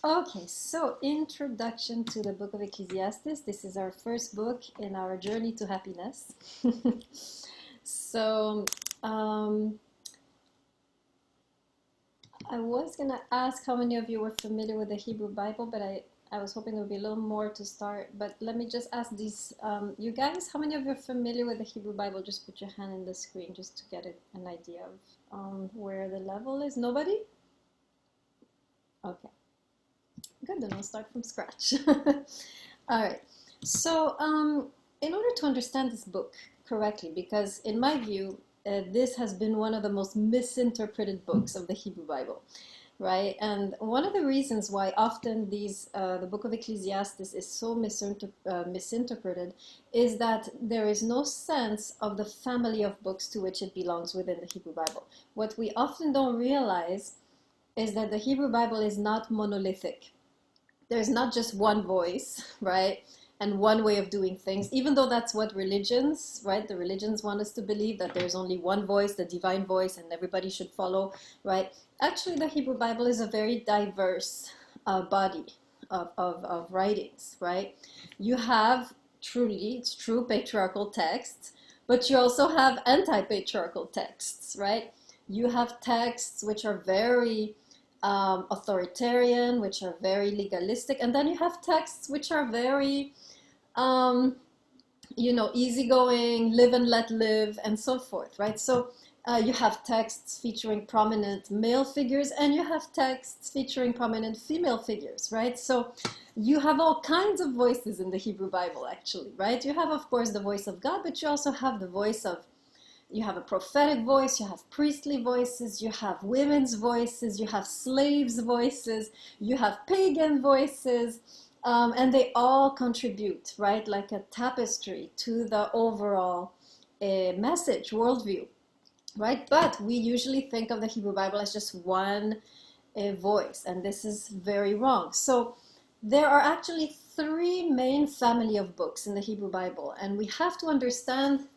Okay, so introduction to the book of Ecclesiastes. This is our first book in our journey to happiness. So, um, I was gonna ask how many of you were familiar with the Hebrew Bible, but I was hoping there would be a little more to start. But let me just ask these, you guys, how many of you are familiar with the Hebrew Bible? Just put your hand in the screen just to get an idea of where the level is. Nobody? Okay. Good, then I'll start from scratch. All right. So, in order to understand this book correctly, because in my view, this has been one of the most misinterpreted books of the Hebrew Bible, right? And one of the reasons why often the book of Ecclesiastes is so misinterpreted is that there is no sense of the family of books to which it belongs within the Hebrew Bible. What we often don't realize is that the Hebrew Bible is not monolithic. There's not just one voice, right? And one way of doing things, even though that's what religions, right? The religions want us to believe that there's only one voice, the divine voice, and everybody should follow, right? Actually, the Hebrew Bible is a very diverse body of writings, right? You have it's true patriarchal texts, but you also have anti-patriarchal texts, right? You have texts which are very authoritarian, which are very legalistic, and then you have texts which are very, um, easygoing, live and let live, and so forth, right? So you have texts featuring prominent male figures, and you have texts featuring prominent female figures, right? So you have all kinds of voices in the Hebrew Bible, actually, right? You have, of course, the voice of God, but you also have the voice of you have a prophetic voice, you have priestly voices, you have women's voices, you have slaves' voices, you have pagan voices, and they all contribute, right, like a tapestry to the overall message, worldview, right? But we usually think of the Hebrew Bible as just one voice, and this is very wrong. So there are actually three main family of books in the Hebrew Bible, and we have to understand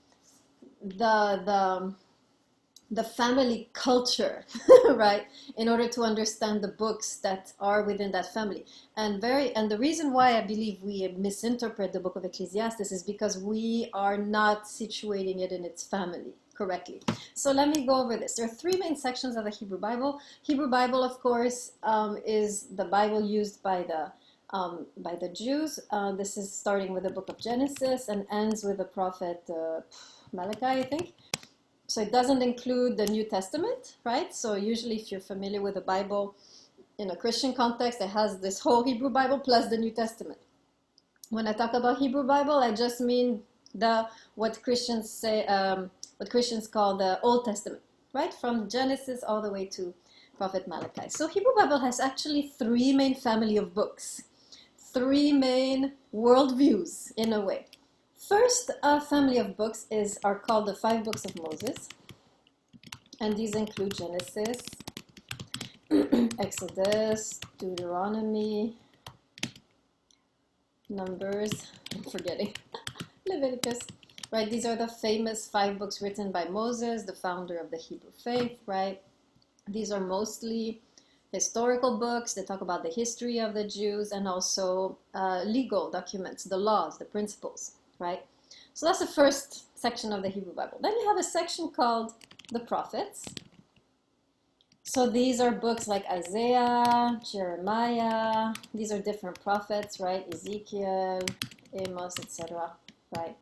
the the family culture, right, in order to understand the books that are within that family. And the reason why I believe we misinterpret the book of Ecclesiastes is because we are not situating it in its family correctly. So let me go over this. There are three main sections of the Hebrew Bible. Hebrew Bible, of course, is the Bible used by the Jews. This is starting with the book of Genesis and ends with the prophet Malachi, I think. So it doesn't include the New Testament, right? So usually if you're familiar with the Bible in a Christian context, it has this whole Hebrew Bible plus the New Testament. When I talk about Hebrew Bible, I just mean what Christians say, what Christians call the Old Testament, right? From Genesis all the way to Prophet Malachi. So Hebrew Bible has actually three main family of books, three main worldviews in a way. First family of books are called the five books of Moses, and these include Genesis, Exodus, Deuteronomy, Numbers, I'm forgetting, Leviticus, right? These are the famous five books written by Moses, the founder of the Hebrew faith, right? These are mostly historical books. They talk about the history of the Jews and also legal documents, the laws, the principles, right? So that's the first section of the Hebrew Bible. Then you have a section called the prophets. So these are books like Isaiah, Jeremiah. These are different prophets, right? Ezekiel, Amos, etc., right?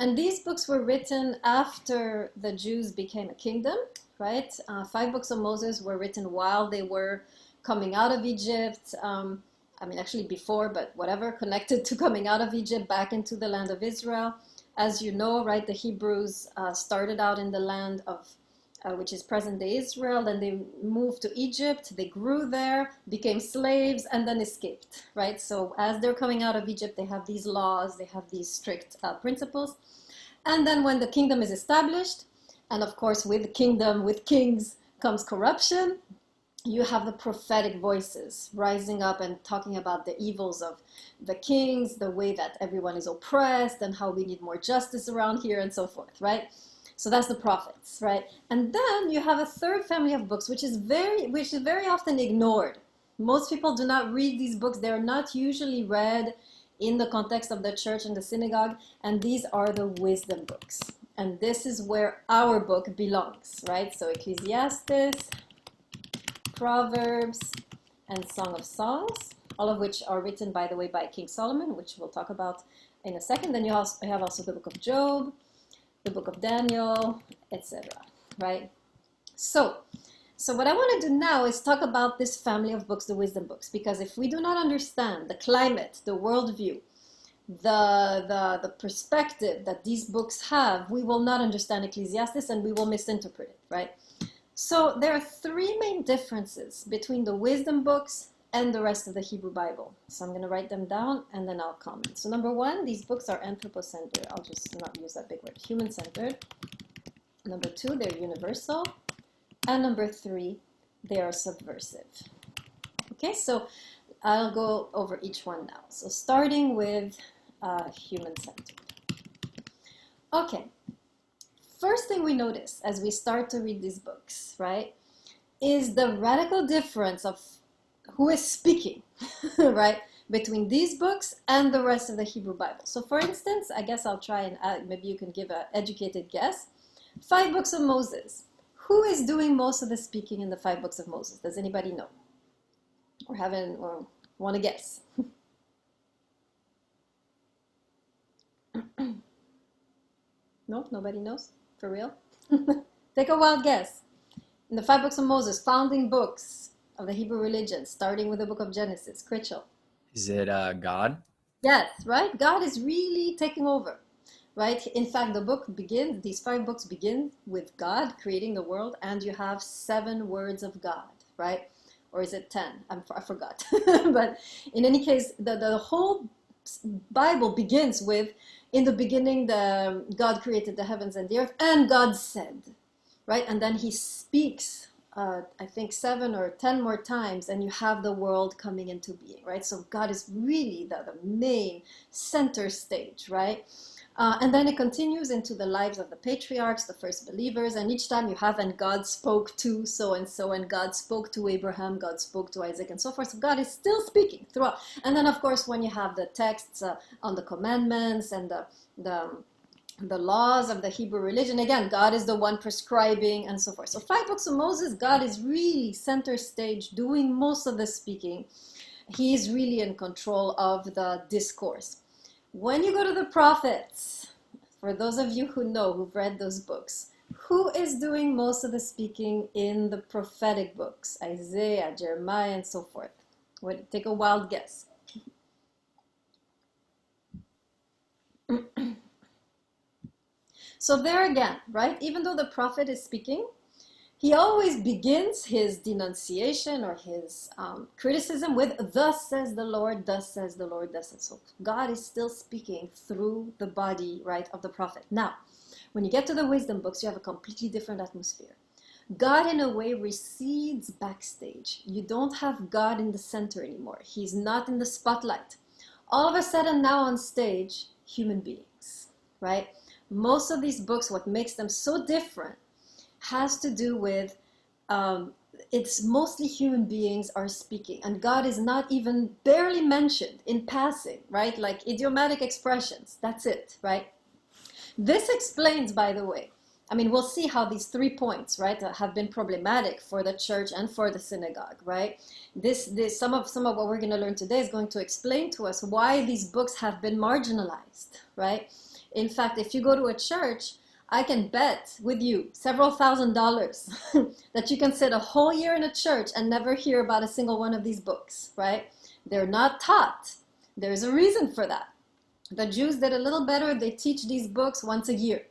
And these books were written after the Jews became a kingdom, right? Five books of Moses were written while they were coming out of Egypt. Actually before, but whatever, connected to coming out of Egypt back into the land of Israel. As you know, right, the Hebrews started out in the land of, which is present-day Israel, then they moved to Egypt, they grew there, became slaves, and then escaped, right? So as they're coming out of Egypt, they have these laws, they have these strict principles. And then when the kingdom is established, and of course with the kingdom, with kings, comes corruption, you have the prophetic voices rising up and talking about the evils of the kings, the way that everyone is oppressed, and how we need more justice around here, and so forth, right? So that's the prophets, right? And then you have a third family of books, which is very often ignored, Most people do not read these books. They're not usually read in the context of the church and the synagogue, and these are the wisdom books. And this is where our book belongs, right? So Ecclesiastes, Proverbs, and Song of Songs, all of which are written, by the way, by King Solomon, which we'll talk about in a second. Then you have also the book of Job, the book of Daniel, etc., right? So what I want to do now is talk about this family of books, the wisdom books, because if we do not understand the climate, the worldview, the perspective that these books have, we will not understand Ecclesiastes and we will misinterpret it, right? So there are three main differences between the wisdom books and the rest of the Hebrew Bible. So I'm going to write them down and then I'll comment. So number one, these books are anthropocentered. I'll just not use that big word, human-centered. Number two, they're universal. And number three, they are subversive. Okay, so I'll go over each one now. So starting with human-centered. Okay, first thing we notice as we start to read these books, right, is the radical difference of who is speaking, right, between these books and the rest of the Hebrew Bible. So for instance, I guess I'll try and maybe you can give an educated guess. 5 books of Moses. Who is doing most of the speaking in the 5 books of Moses? Does anybody know? Or want to guess? No, nobody knows? For real? Take a wild guess. In the 5 books of Moses, founding books of the Hebrew religion, starting with the book of Genesis, Critchell. Is it God? Yes, right? God is really taking over. Right? In fact, these 5 books begin with God creating the world, and you have 7 words of God, right? Or is it 10? I forgot. But in any case, the whole Bible begins with, in the beginning, God created the heavens and the earth, and God said, right? And then he speaks, I think 7 or 10 more times, and you have the world coming into being, right? So God is really the main center stage, right? And then it continues into the lives of the patriarchs, the first believers, and each time you have, and God spoke to so-and-so, and God spoke to Abraham, God spoke to Isaac, and so forth. So God is still speaking throughout. And then, of course, when you have the texts on the commandments and the laws of the Hebrew religion, again, God is the one prescribing and so forth. So 5 books of Moses, God is really center stage, doing most of the speaking. He is really in control of the discourse. When you go to the prophets, for those of you who know, who've read those books, who is doing most of the speaking in the prophetic books? Isaiah, Jeremiah, and so forth. Take a wild guess. So there again, right? Even though the prophet is speaking, he always begins his denunciation or his criticism with, thus says the Lord, thus says the Lord, thus says. So God is still speaking through the body, right, of the prophet. Now, when you get to the wisdom books, you have a completely different atmosphere. God, in a way, recedes backstage. You don't have God in the center anymore. He's not in the spotlight. All of a sudden, now on stage, human beings, right? Most of these books, what makes them so different has to do with it's mostly human beings are speaking, and God is not even barely mentioned in passing, right? Like idiomatic expressions, that's it, right? This explains, by the way, I mean, we'll see how these 3 points, right, have been problematic for the church and for the synagogue, right? Some of what we're going to learn today is going to explain to us why these books have been marginalized, right? In fact, if you go to a church, I can bet with you several $1,000s that you can sit a whole year in a church and never hear about a single one of these books, right? They're not taught. There's a reason for that. The Jews did a little better. They teach these books once a year.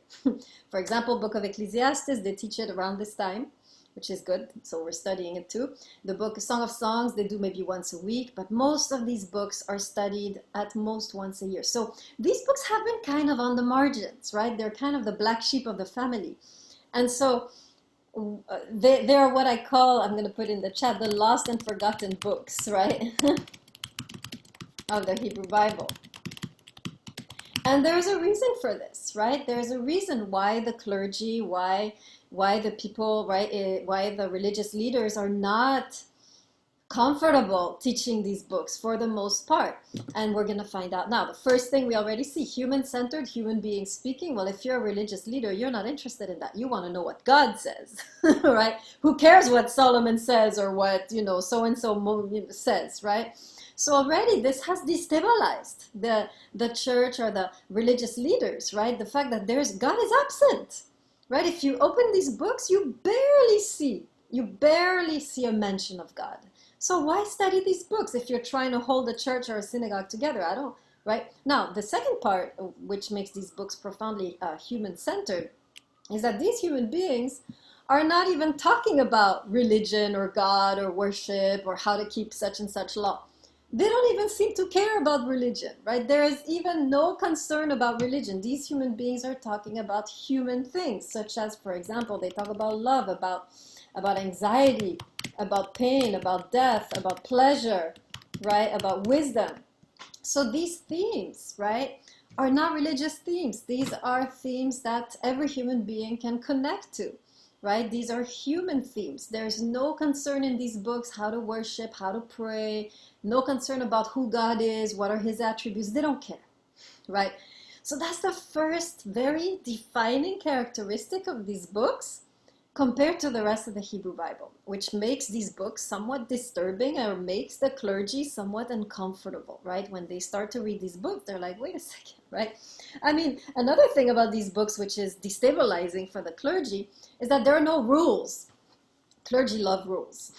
For example, book of Ecclesiastes, they teach it around this time, which is good. So we're studying it too. The book Song of Songs, they do maybe once a week, but most of these books are studied at most once a year. So these books have been kind of on the margins, right? They're kind of the black sheep of the family. And so they're what I call, I'm going to put in the chat, the lost and forgotten books, right? Of the Hebrew Bible. And there's a reason for this, right? There's a reason why the clergy, why the people, right, why the religious leaders are not comfortable teaching these books for the most part. And we're going to find out now. The first thing we already see, human-centered, human beings speaking. Well, if you're a religious leader, you're not interested in that. You want to know what God says, right? Who cares what Solomon says or what, so-and-so says, right? So already this has destabilized the church or the religious leaders, right? The fact that God is absent, right? If you open these books, you barely see a mention of God. So why study these books if you're trying to hold a church or a synagogue together? Right? Now, the second part, which makes these books profoundly human-centered, is that these human beings are not even talking about religion or God or worship or how to keep such and such law. They don't even seem to care about religion, right? There is even no concern about religion. These human beings are talking about human things, such as, for example, they talk about love, about anxiety, about pain, about death, about pleasure, right? About wisdom. So these themes, right, are not religious themes. These are themes that every human being can connect to, right? These are human themes. There's no concern in these books how to worship, how to pray, no concern about who God is, what are his attributes. They don't care, right? So that's the first very defining characteristic of these books compared to the rest of the Hebrew Bible, which makes these books somewhat disturbing or makes the clergy somewhat uncomfortable, right? When they start to read these books, they're like, wait a second, right? I mean, another thing about these books, which is destabilizing for the clergy, is that there are no rules. Clergy love rules,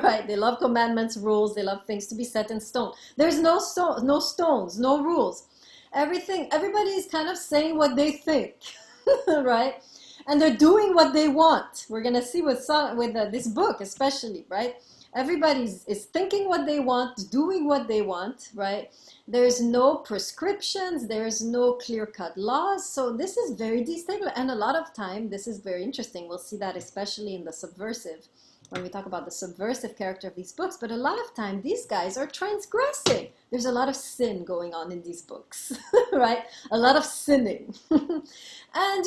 right? They love commandments, rules. They love things to be set in stone. There's no stones, no rules. Everybody is kind of saying what they think, right? And they're doing what they want. We're going to see with this book especially, right? Everybody is thinking what they want, doing what they want, right? There's no prescriptions. There's no clear-cut laws. So this is very destabilizing. And a lot of time, this is very interesting. We'll see that especially in the subversive, when we talk about the subversive character of these books. But a lot of time, these guys are transgressing. There's a lot of sin going on in these books, right? A lot of sinning. And,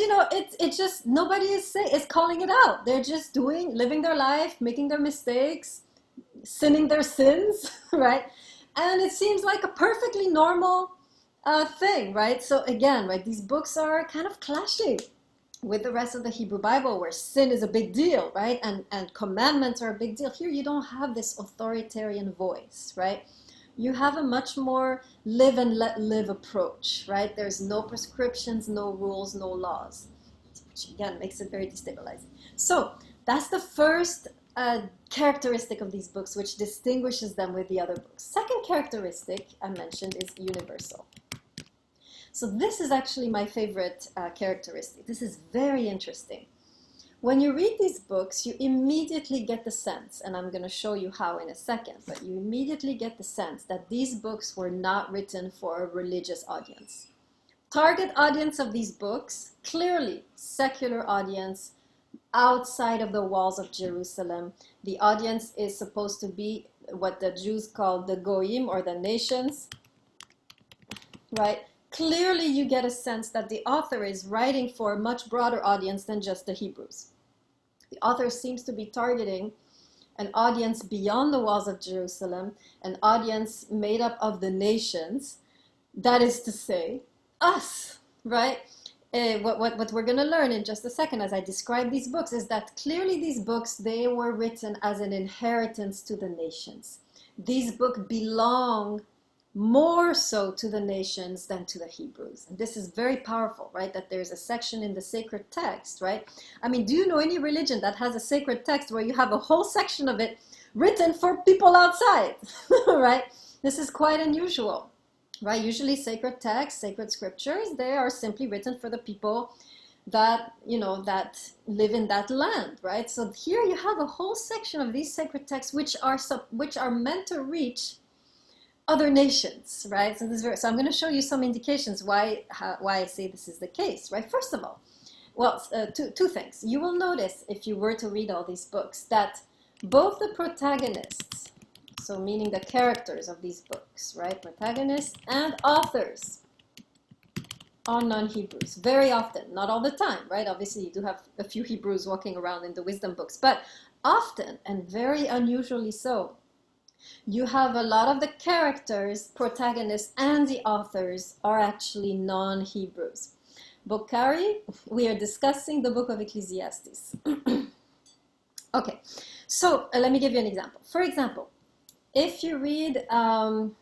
it just, nobody is calling it out. They're just living their life, making their mistakes, sinning their sins, right? And it seems like a perfectly normal thing, right? So again, right, these books are kind of clashing with the rest of the Hebrew Bible, where sin is a big deal, right? And commandments are a big deal. Here you don't have this authoritarian voice, right? You have a much more live and let live approach, right? There's no prescriptions, no rules, no laws, which again makes it very destabilizing. So that's the first characteristic of these books, which distinguishes them with the other books. Second characteristic I mentioned is universal. So this is actually my favorite characteristic. This is very interesting. When you read these books, you immediately get the sense, and I'm going to show you how in a second, but you immediately get the sense that these books were not written for a religious audience. Target audience of these books, clearly secular audience, outside of the walls of Jerusalem. The audience is supposed to be what the Jews call the Goyim, or the nations, right? Clearly you get a sense that the author is writing for a much broader audience than just the Hebrews. The author seems to be targeting an audience beyond the walls of Jerusalem, an audience made up of the nations, that is to say, us, right? What we're going to learn in just a second as I describe these books is that clearly these books, they were written as an inheritance to the nations. These books belong more so to the nations than to the Hebrews. And this is very powerful, right? That there's a section in the sacred text, right? I mean, do you know any religion that has a sacred text where you have a whole section of it written for people outside, right? This is quite unusual, right? Usually sacred texts, sacred scriptures, they are simply written for the people that, that live in that land, right? So here you have a whole section of these sacred texts which are meant to reach other nations, right? So I'm going to show you some indications why I say this is the case, right? First of all, well, two things. You will notice if you were to read all these books that both the protagonists, so meaning the characters of these books, right? Protagonists and authors are non-Hebrews. Very often, not all the time, right? Obviously, you do have a few Hebrews walking around in the wisdom books, but often, and very unusually so, You have a lot of the characters, protagonists, and the authors are actually non-Hebrews. Bokhari, we are discussing the book of Ecclesiastes. Okay, so let me give you an example. For example, if you read, and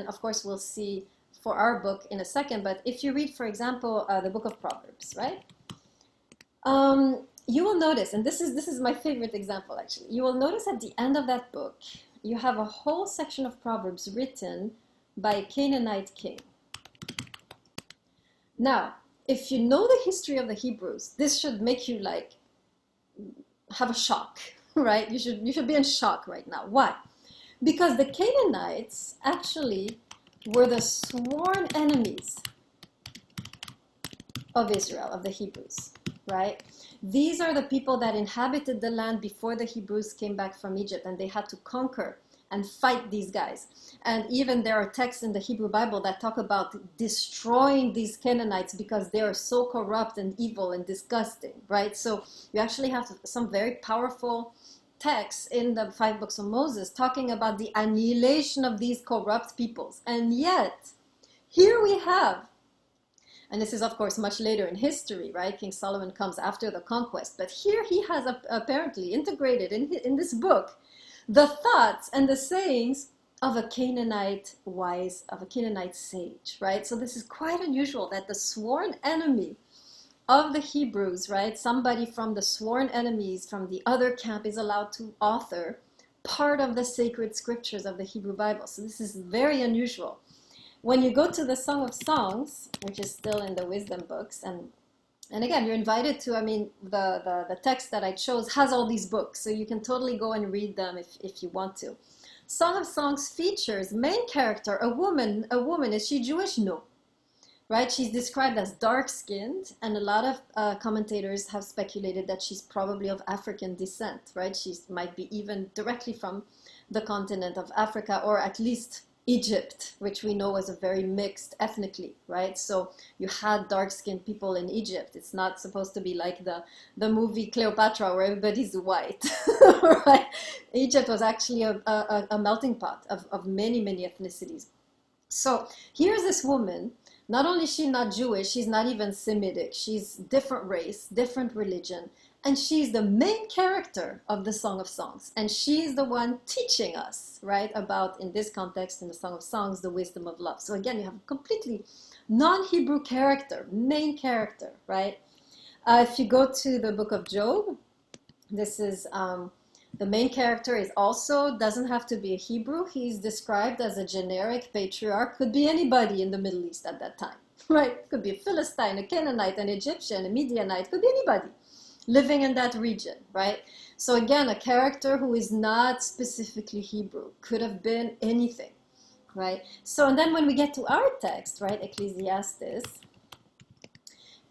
of course we'll see for our book in a second, but if you read, for example, the book of Proverbs, right? You will notice, and this is my favorite example actually, you will notice at the end of that book, you have a whole section of Proverbs written by a Canaanite king. Now, if you know the history of the Hebrews, this should make you like have a shock, right? You should be in shock right now. Why? Because the Canaanites actually were the sworn enemies of Israel, of the Hebrews, right? These are the people that inhabited the land before the Hebrews came back from Egypt, and they had to conquer and fight these guys. And even there are texts in the Hebrew Bible that talk about destroying these Canaanites because they are so corrupt and evil and disgusting, right? So you actually have some very powerful texts in the 5 books of Moses talking about the annihilation of these corrupt peoples. And yet, here we have, and this is of course much later in history, right? King Solomon comes after the conquest, but here he has apparently integrated in this book the thoughts and the sayings of a Canaanite wise, of a Canaanite sage, right? So this is quite unusual that the sworn enemy of the Hebrews, right? Somebody from the sworn enemies from the other camp is allowed to author part of the sacred scriptures of the Hebrew Bible. So this is very unusual. When you go to the Song of Songs, which is still in the wisdom books, and again, you're invited to, I mean, the text that I chose has all these books, so you can totally go and read them if you want to. Song of Songs features main character, a woman. Is she Jewish? No. Right? She's described as dark-skinned, and a lot of commentators have speculated that she's probably of African descent, right? She might be even directly from the continent of Africa, or at least Egypt, which we know was a very mixed ethnically, right? So you had dark-skinned people in Egypt. It's not supposed to be like the movie Cleopatra where everybody's white, right? Egypt was actually a melting pot of many, many ethnicities. So here's this woman. Not only is she not Jewish, she's not even Semitic. She's different race, different religion. And she's the main character of the Song of Songs. And she's the one teaching us, right, about, in this context, in the Song of Songs, the wisdom of love. So again, you have a completely non-Hebrew character, main character, right? If you go to the book of Job, this is, the main character is also, doesn't have to be a Hebrew. He's described as a generic patriarch, could be anybody in the Middle East at that time, right? Could be a Philistine, a Canaanite, an Egyptian, a Midianite, could be anybody living in that region, right? So again, a character who is not specifically Hebrew, could have been anything, right? So, and then when we get to our text, right, Ecclesiastes,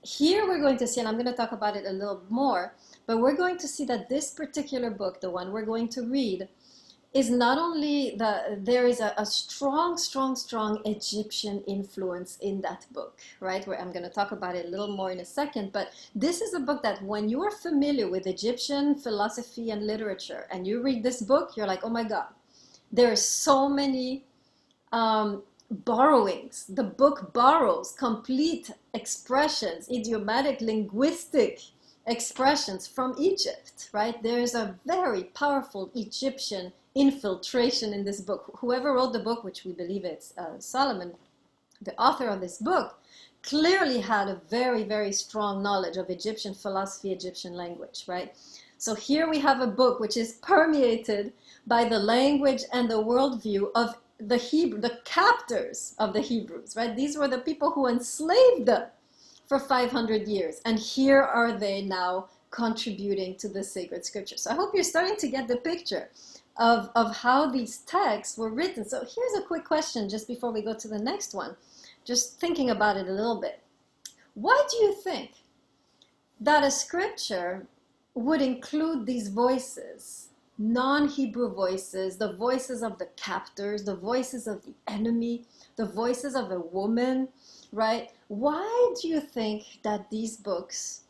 here we're going to see, and I'm going to talk about it a little more, but we're going to see that this particular book, the one we're going to read, is not only there is a strong Egyptian influence in that book, right? Where I'm going to talk about it a little more in a second, but this is a book that when you are familiar with Egyptian philosophy and literature, and you read this book, you're like, oh my God, there are so many borrowings. The book borrows complete expressions, idiomatic, linguistic expressions from Egypt, right? There is a very powerful Egyptian infiltration in this book. Whoever wrote the book, which we believe it's Solomon, the author of this book, clearly had a very, very strong knowledge of Egyptian philosophy, Egyptian language, right? So here we have a book which is permeated by the language and the worldview of the captors of the Hebrews, right? These were the people who enslaved them for 500 years. And here are they now contributing to the sacred scripture. So I hope you're starting to get the picture of how these texts were written. So here's a quick question just before we go to the next one. Just thinking about it a little bit. Why do you think that a scripture would include these voices, non-Hebrew voices, the voices of the captors, the voices of the enemy, the voices of a woman, right? Why do you think that these books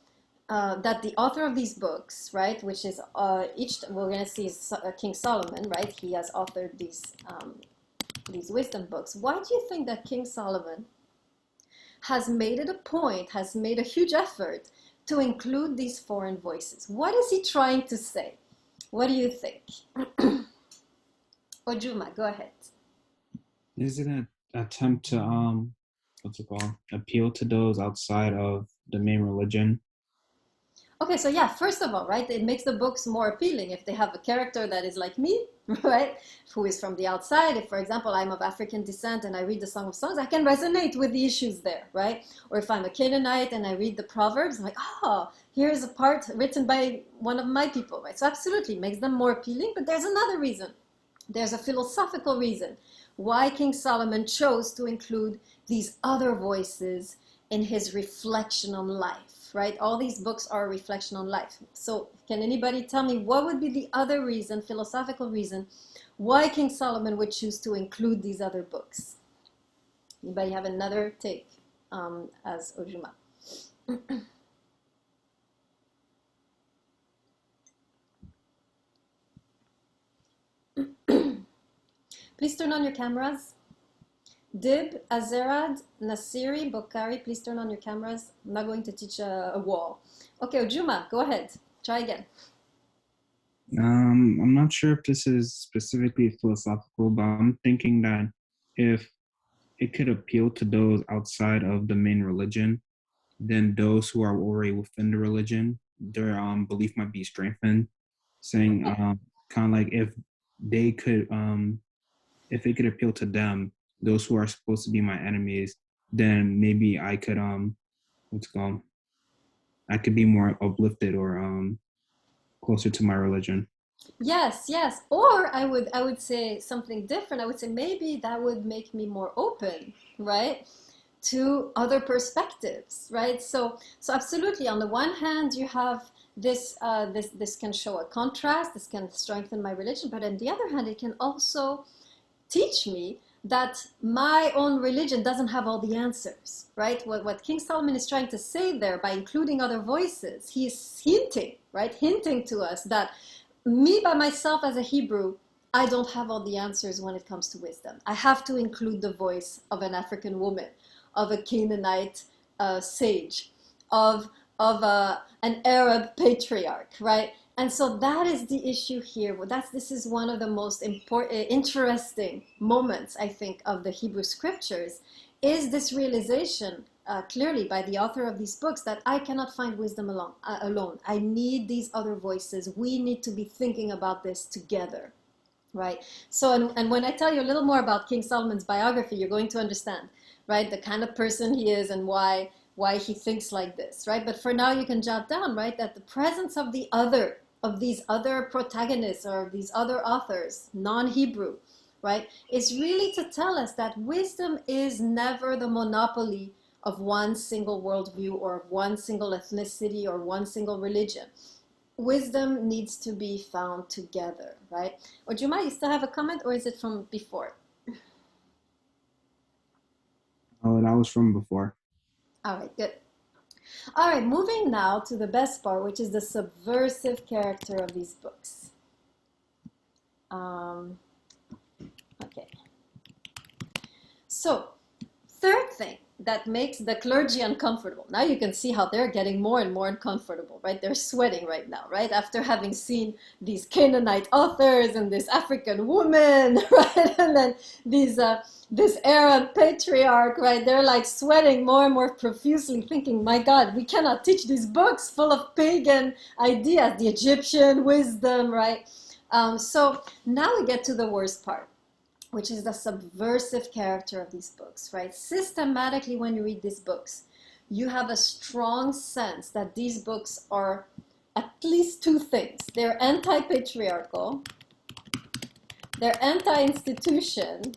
that the author of these books, right, which is we're going to see King Solomon, right? He has authored these wisdom books. Why do you think that King Solomon has made it a point, has made a huge effort to include these foreign voices? What is he trying to say? What do you think? Ojuma, go ahead. Is it an attempt to what's it called? Appeal to those outside of the main religion? Okay, so yeah, first of all, right, it makes the books more appealing if they have a character that is like me, right, who is from the outside. If, for example, I'm of African descent and I read the Song of Songs, I can resonate with the issues there, right? Or if I'm a Canaanite and I read the Proverbs, I'm like, oh, here's a part written by one of my people, right? So absolutely, makes them more appealing, but there's another reason. There's a philosophical reason why King Solomon chose to include these other voices in his reflection on life, right? All these books are a reflection on life. So can anybody tell me what would be the other reason, philosophical reason, why King Solomon would choose to include these other books? Anybody have another take as Ojuma? Please turn on your cameras. Dib, Azerad, Nasiri, Bokhari, please turn on your cameras. I'm not going to teach a wall. Okay, Ojuma, go ahead. Try again. I'm not sure if this is specifically philosophical, but I'm thinking that if it could appeal to those outside of the main religion, then those who are already within the religion, their belief might be strengthened. Saying kind of like they could if it could appeal to them, those who are supposed to be my enemies, then maybe I could what's it called? I could be more uplifted or closer to my religion. Yes, yes. Or I would say something different. I would say maybe that would make me more open, right? To other perspectives, right? So absolutely. On the one hand, you have this can show a contrast. This can strengthen my religion, but on the other hand, it can also teach me that my own religion doesn't have all the answers, right? What King Solomon is trying to say there by including other voices, he's hinting, right? Hinting to us that me by myself as a Hebrew, I don't have all the answers when it comes to wisdom. I have to include the voice of an African woman, of a Canaanite sage, of an Arab patriarch, right? And so that is the issue here. This is one of the most important, interesting moments, I think, of the Hebrew scriptures, is this realization clearly by the author of these books that I cannot find wisdom alone. I need these other voices. We need to be thinking about this together, right? So, and when I tell you a little more about King Solomon's biography, you're going to understand, right, the kind of person he is and why he thinks like this, right? But for now, you can jot down, right, that the presence of these other protagonists or these other authors, non-Hebrew, right, is really to tell us that wisdom is never the monopoly of one single worldview or of one single ethnicity or one single religion. Wisdom needs to be found together, right? Ojuma, you still have a comment, or is it from before? Oh, that was from before. All right, good. All right, moving now to the best part, which is the subversive character of these books. Okay. So, third thing that makes the clergy uncomfortable. Now you can see how they're getting more and more uncomfortable, right? They're sweating right now, right? After having seen these Canaanite authors and this African woman, right? And then this Arab patriarch, right? They're like sweating more and more profusely, thinking, my God, we cannot teach these books full of pagan ideas, the Egyptian wisdom, right? So now we get to the worst part, which is the subversive character of these books, right? Systematically, when you read these books, you have a strong sense that these books are at least two things. They're anti-patriarchal, they're anti-institution,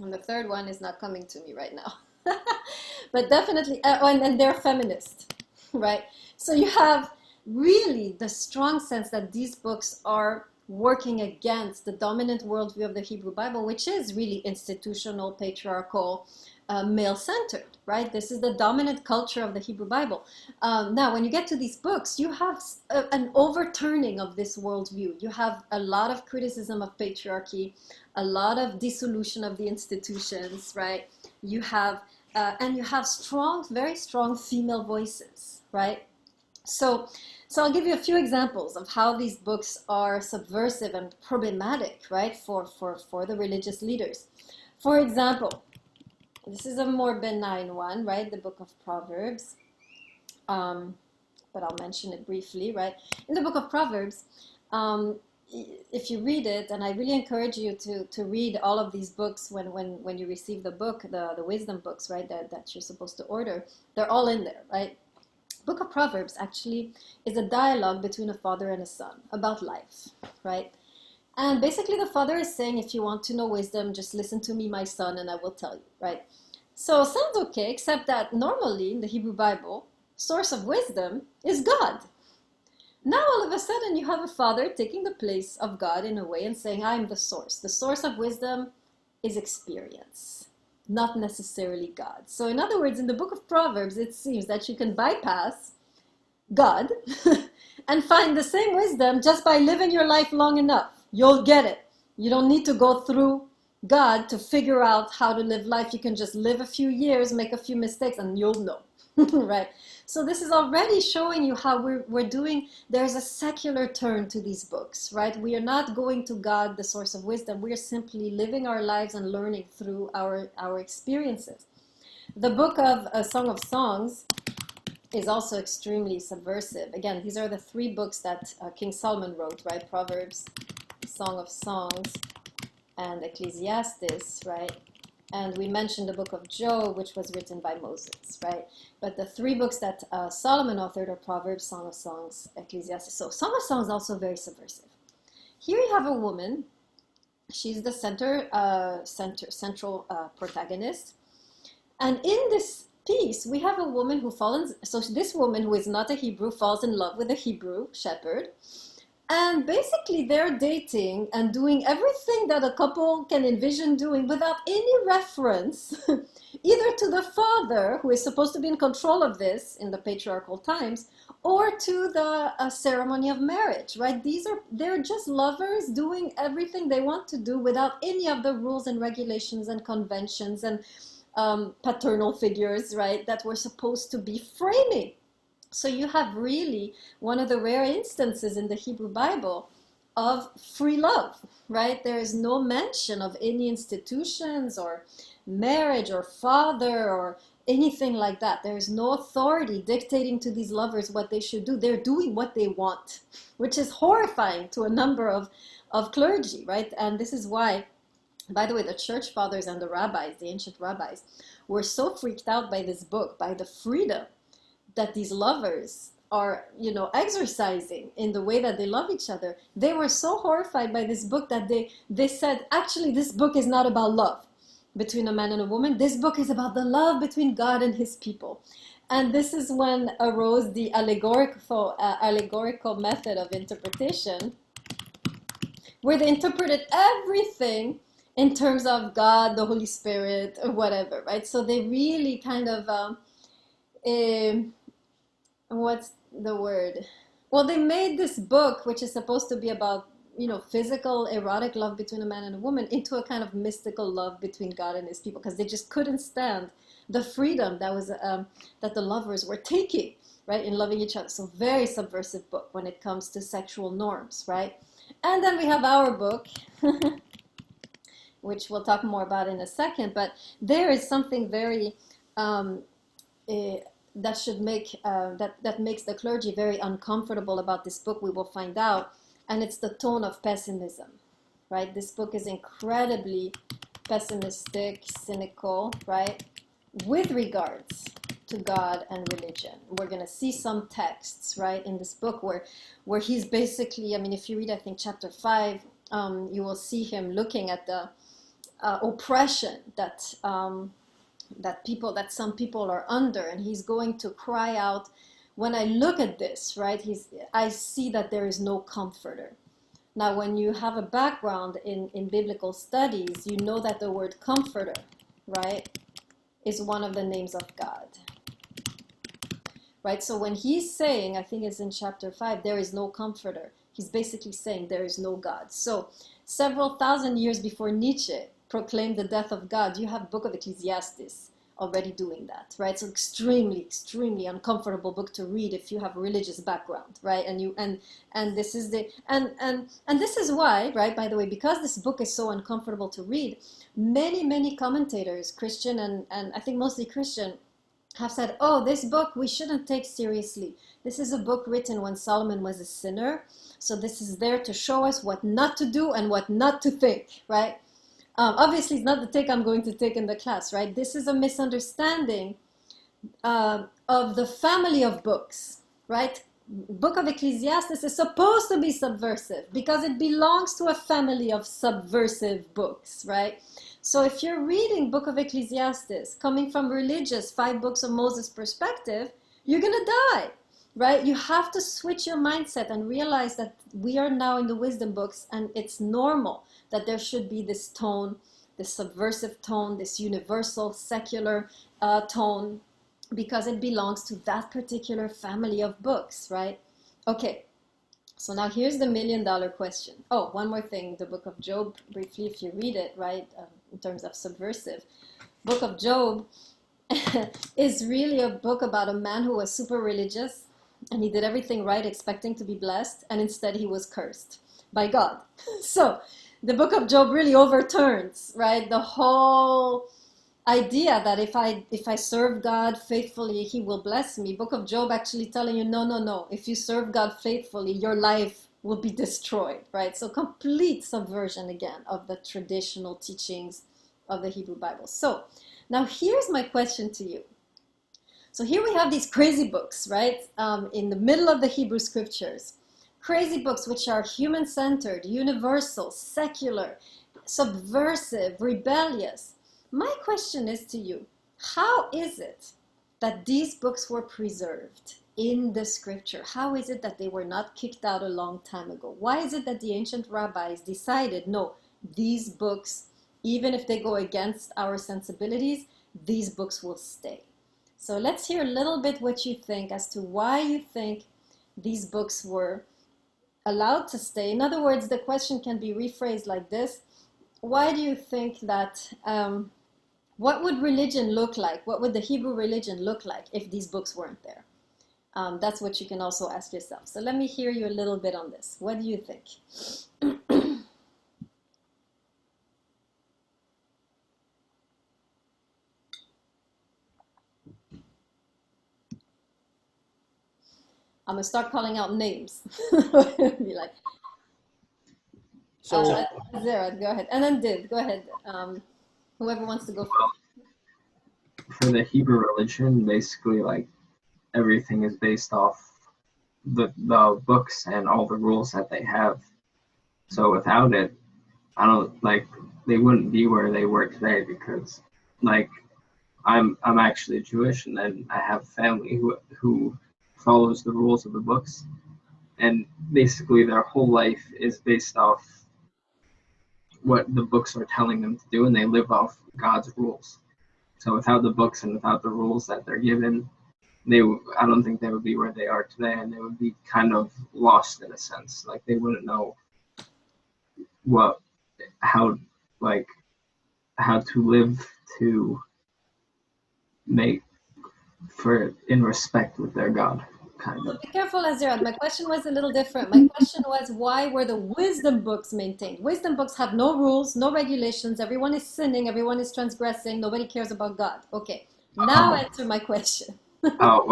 and the third one is not coming to me right now. But definitely, and they're feminist, right? So you have really the strong sense that these books are working against the dominant worldview of the Hebrew Bible, which is really institutional, patriarchal, male-centered, right? This is the dominant culture of the Hebrew Bible. Now, when you get to these books, you have an overturning of this worldview. You have a lot of criticism of patriarchy, a lot of dissolution of the institutions, right? You have, and you have strong, very strong female voices, right? So I'll give you a few examples of how these books are subversive and problematic, right, for the religious leaders. For example, this is a more benign one, right? The book of Proverbs. But I'll mention it briefly, right? In the book of Proverbs, if you read it, and I really encourage you to read all of these books when you receive the book, the wisdom books, right, that you're supposed to order, they're all in there, right? Book of Proverbs actually is a dialogue between a father and a son about life, right? And basically the father is saying, if you want to know wisdom, just listen to me, my son, and I will tell you, right? So sounds okay, except that normally in the Hebrew Bible, source of wisdom is God. Now all of a sudden you have a father taking the place of God in a way and saying, I'm the source. The source of wisdom is experience, not necessarily God. So in other words, in the book of Proverbs, it seems that you can bypass God and find the same wisdom just by living your life long enough. You'll get it. You don't need to go through God to figure out how to live life. You can just live a few years, make a few mistakes, and you'll know, right? So this is already showing you how we're doing, there's a secular turn to these books, right? We are not going to God, the source of wisdom. We are simply living our lives and learning through our experiences. The book of Song of Songs is also extremely subversive. Again, these are the three books that King Solomon wrote, right? Proverbs, Song of Songs, and Ecclesiastes, right? And we mentioned the book of Job, which was written by Moses, right? But the three books that Solomon authored are Proverbs, Song of Songs, Ecclesiastes. So Song of Songs is also very subversive. Here you have a woman. She's the central protagonist. And in this piece, we have a woman who falls, so this woman who is not a Hebrew falls in love with a Hebrew shepherd. And basically they're dating and doing everything that a couple can envision doing without any reference either to the father, who is supposed to be in control of this in the patriarchal times, or to the ceremony of marriage, right? They're just lovers doing everything they want to do without any of the rules and regulations and conventions and paternal figures, right, that were supposed to be framing. So you have really one of the rare instances in the Hebrew Bible of free love, right? There is no mention of any institutions or marriage or father or anything like that. There is no authority dictating to these lovers what they should do. They're doing what they want, which is horrifying to a number of clergy, right? And this is why, by the way, the church fathers and the rabbis, the ancient rabbis, were so freaked out by this book, by the freedom that these lovers are, exercising in the way that they love each other. They were so horrified by this book that they said, actually, this book is not about love between a man and a woman. This book is about the love between God and his people. And this is when arose the allegorical method of interpretation, where they interpreted everything in terms of God, the Holy Spirit, or whatever, right? So they really kind of, what's the word? Well, they made this book, which is supposed to be about, physical, erotic love between a man and a woman, into a kind of mystical love between God and his people, because they just couldn't stand the freedom that was that the lovers were taking, right, in loving each other. So very subversive book when it comes to sexual norms, right? And then we have our book, which we'll talk more about in a second, but there is something very that should make that makes the clergy very uncomfortable about this book. We will find out, and it's the tone of pessimism, right? This book is incredibly pessimistic, cynical, right, with regards to God and religion. We're going to see some texts, right, in this book where he's basically, if you read, I think, chapter 5, you will see him looking at the oppression that some people are under, and he's going to cry out, when I look at this, right, I see that there is no comforter. Now, when you have a background in biblical studies, you know that the word comforter, right, is one of the names of God. Right? So when he's saying, I think it's in chapter 5, there is no comforter, he's basically saying there is no God. So several thousand years before Nietzsche proclaimed the death of God, you have book of Ecclesiastes already doing that, right? So extremely, extremely uncomfortable book to read if you have a religious background, right? And this is the and this is why, right, by the way, because this book is so uncomfortable to read, many commentators, Christian and I think mostly Christian, have said, oh, this book we shouldn't take seriously. This is a book written when Solomon was a sinner. So this is there to show us what not to do and what not to think, right? Obviously, it's not the take I'm going to take in the class, right? This is a misunderstanding of the family of books, right? Book of Ecclesiastes is supposed to be subversive because it belongs to a family of subversive books, right? So if you're reading Book of Ecclesiastes coming from religious 5 books of Moses perspective, you're gonna die, right? You have to switch your mindset and realize that we are now in the wisdom books, and it's normal that there should be this tone, this subversive tone, this universal secular tone, because it belongs to that particular family of books, right? Okay, so now here's the $1 million question. Oh, one more thing, the book of Job, briefly, if you read it, right, in terms of subversive. Book of Job is really a book about a man who was super religious, and he did everything right, expecting to be blessed, and instead he was cursed by God. So the book of Job really overturns, right, the whole idea that if I serve God faithfully, he will bless me. Book of Job actually telling you, no. If you serve God faithfully, your life will be destroyed, right? So complete subversion again of the traditional teachings of the Hebrew Bible. So now here's my question to you. So here we have these crazy books, right? In the middle of the Hebrew scriptures. Crazy books which are human-centered, universal, secular, subversive, rebellious. My question is to you, how is it that these books were preserved in the scripture? How is it that they were not kicked out a long time ago? Why is it that the ancient rabbis decided, no, these books, even if they go against our sensibilities, these books will stay? So let's hear a little bit what you think as to why you think these books were allowed to stay. In other words, the question can be rephrased like this. Why do you think that, what would religion look like? What would the Hebrew religion look like if these books weren't there? That's what you can also ask yourself. So let me hear you a little bit on this. What do you think? I'm going to start calling out names. Be like, So Zara, go ahead. And then Div, go ahead. Whoever wants to go first. For the Hebrew religion, basically, like, everything is based off the books and all the rules that they have. So without it, I don't, like, they wouldn't be where they were today, because, like, I'm actually Jewish, and then I have family who follows the rules of the books, and basically their whole life is based off what the books are telling them to do, and they live off God's rules. So without the books and without the rules that they're given, I don't think they would be where they are today, and they would be kind of lost in a sense. Like, they wouldn't know how to live to make in respect with their God, kind So of. be careful, Azirad. My question was a little different. My question was, why were the wisdom books maintained? Wisdom books have no rules, no regulations. Everyone is sinning. Everyone is transgressing. Nobody cares about God. Okay, now answer my question. Oh,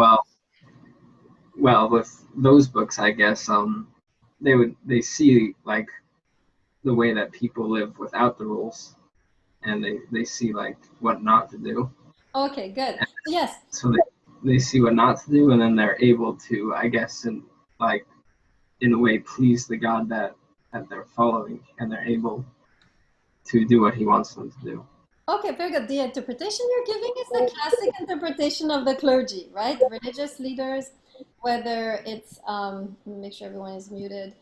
well, with those books, I guess they see, like, the way that people live without the rules, and they see, like, what not to do. Okay, good. So yes. So they see what not to do, and then they're able to, I guess, in a way, please the God that they're following, and they're able to do what he wants them to do. Okay, very good. The interpretation you're giving is the classic interpretation of the clergy, right? The religious leaders, whether it's, let me make sure everyone is muted.